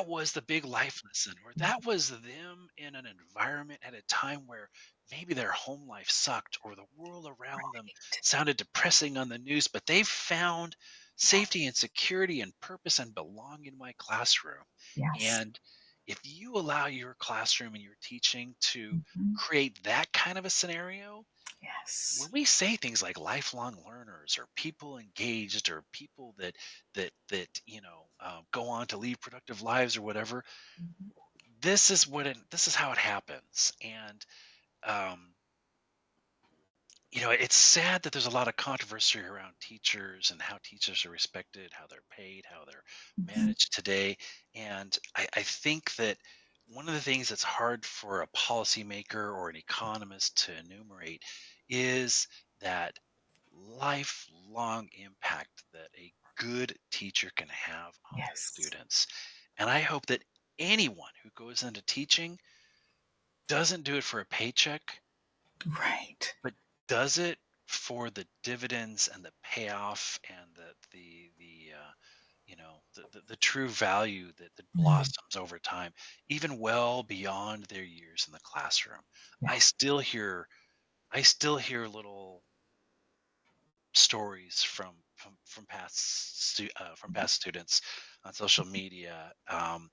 was the big life lesson, or that was them in an environment at a time where maybe their home life sucked or the world around them Right. sounded depressing on the news, but they found safety and Yes. security and purpose and belong in my classroom. Yes. And if you allow your classroom and your teaching to Mhm. create that kind of a scenario, Yes. when we say things like lifelong learners or people engaged or people that go on to lead productive lives or whatever, Mhm. this is how it happens. And um, it's sad that there's a lot of controversy around teachers and how teachers are respected, how they're paid, how they're Mhm. managed today. And I think that one of the things that's hard for a policymaker or an economist to enumerate is that lifelong impact that a good teacher can have on their Yes. students. And I hope that anyone who goes into teaching doesn't do it for a paycheck, Right. but does it for the dividends and the payoff and the true value that Mm. blossoms over time, even well beyond their years in the classroom. I Yes. still hear I still hear little stories from past students on social media, um,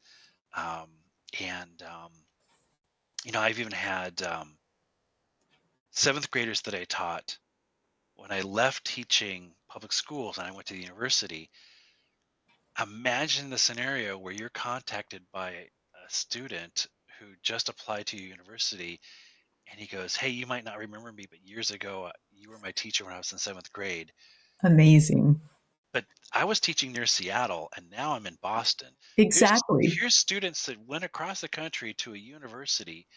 and I've even had seventh graders that I taught when I left teaching public schools and I went to the university. Imagine the scenario where you're contacted by a student who just applied to your university, and he goes, "Hey, you might not remember me, but years ago, you were my teacher when I was in seventh grade. Amazing. But I was teaching near Seattle, and now I'm in Boston. Here's Exactly. here's students that went across the country to a university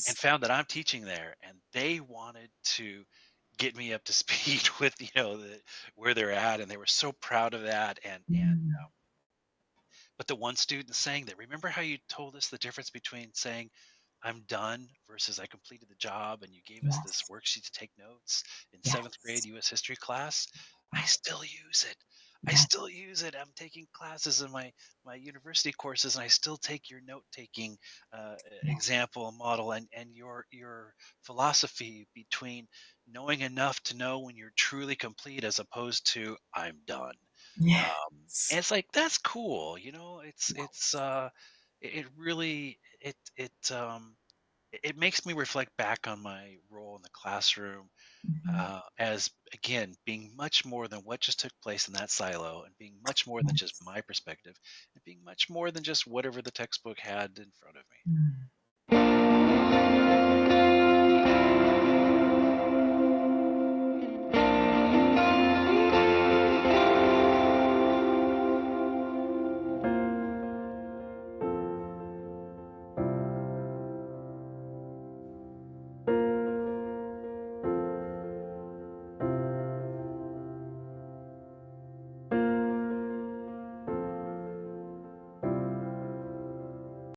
and Yes. found that I'm teaching there, and they wanted to get me up to speed with where they're at, and they were so proud of that. And Mm. but the one student saying that, remember how you told us the difference between saying I'm done versus I completed the job, and you gave us this Yes. worksheet to take notes in seventh grade Yes. U.S. history class. I Yes. still use it. I Yeah. still use it. I'm taking classes in my university courses, and I still take your note taking Yeah. example model and your philosophy between knowing enough to know when you're truly complete as opposed to I'm done. And Yes. it's like that's cool, it really it makes me reflect back on my role in the classroom Mhm. as again being much more than what just took place in that silo, and being much more than just Yes. my perspective, and being much more than just whatever the textbook had in front of me. Mm.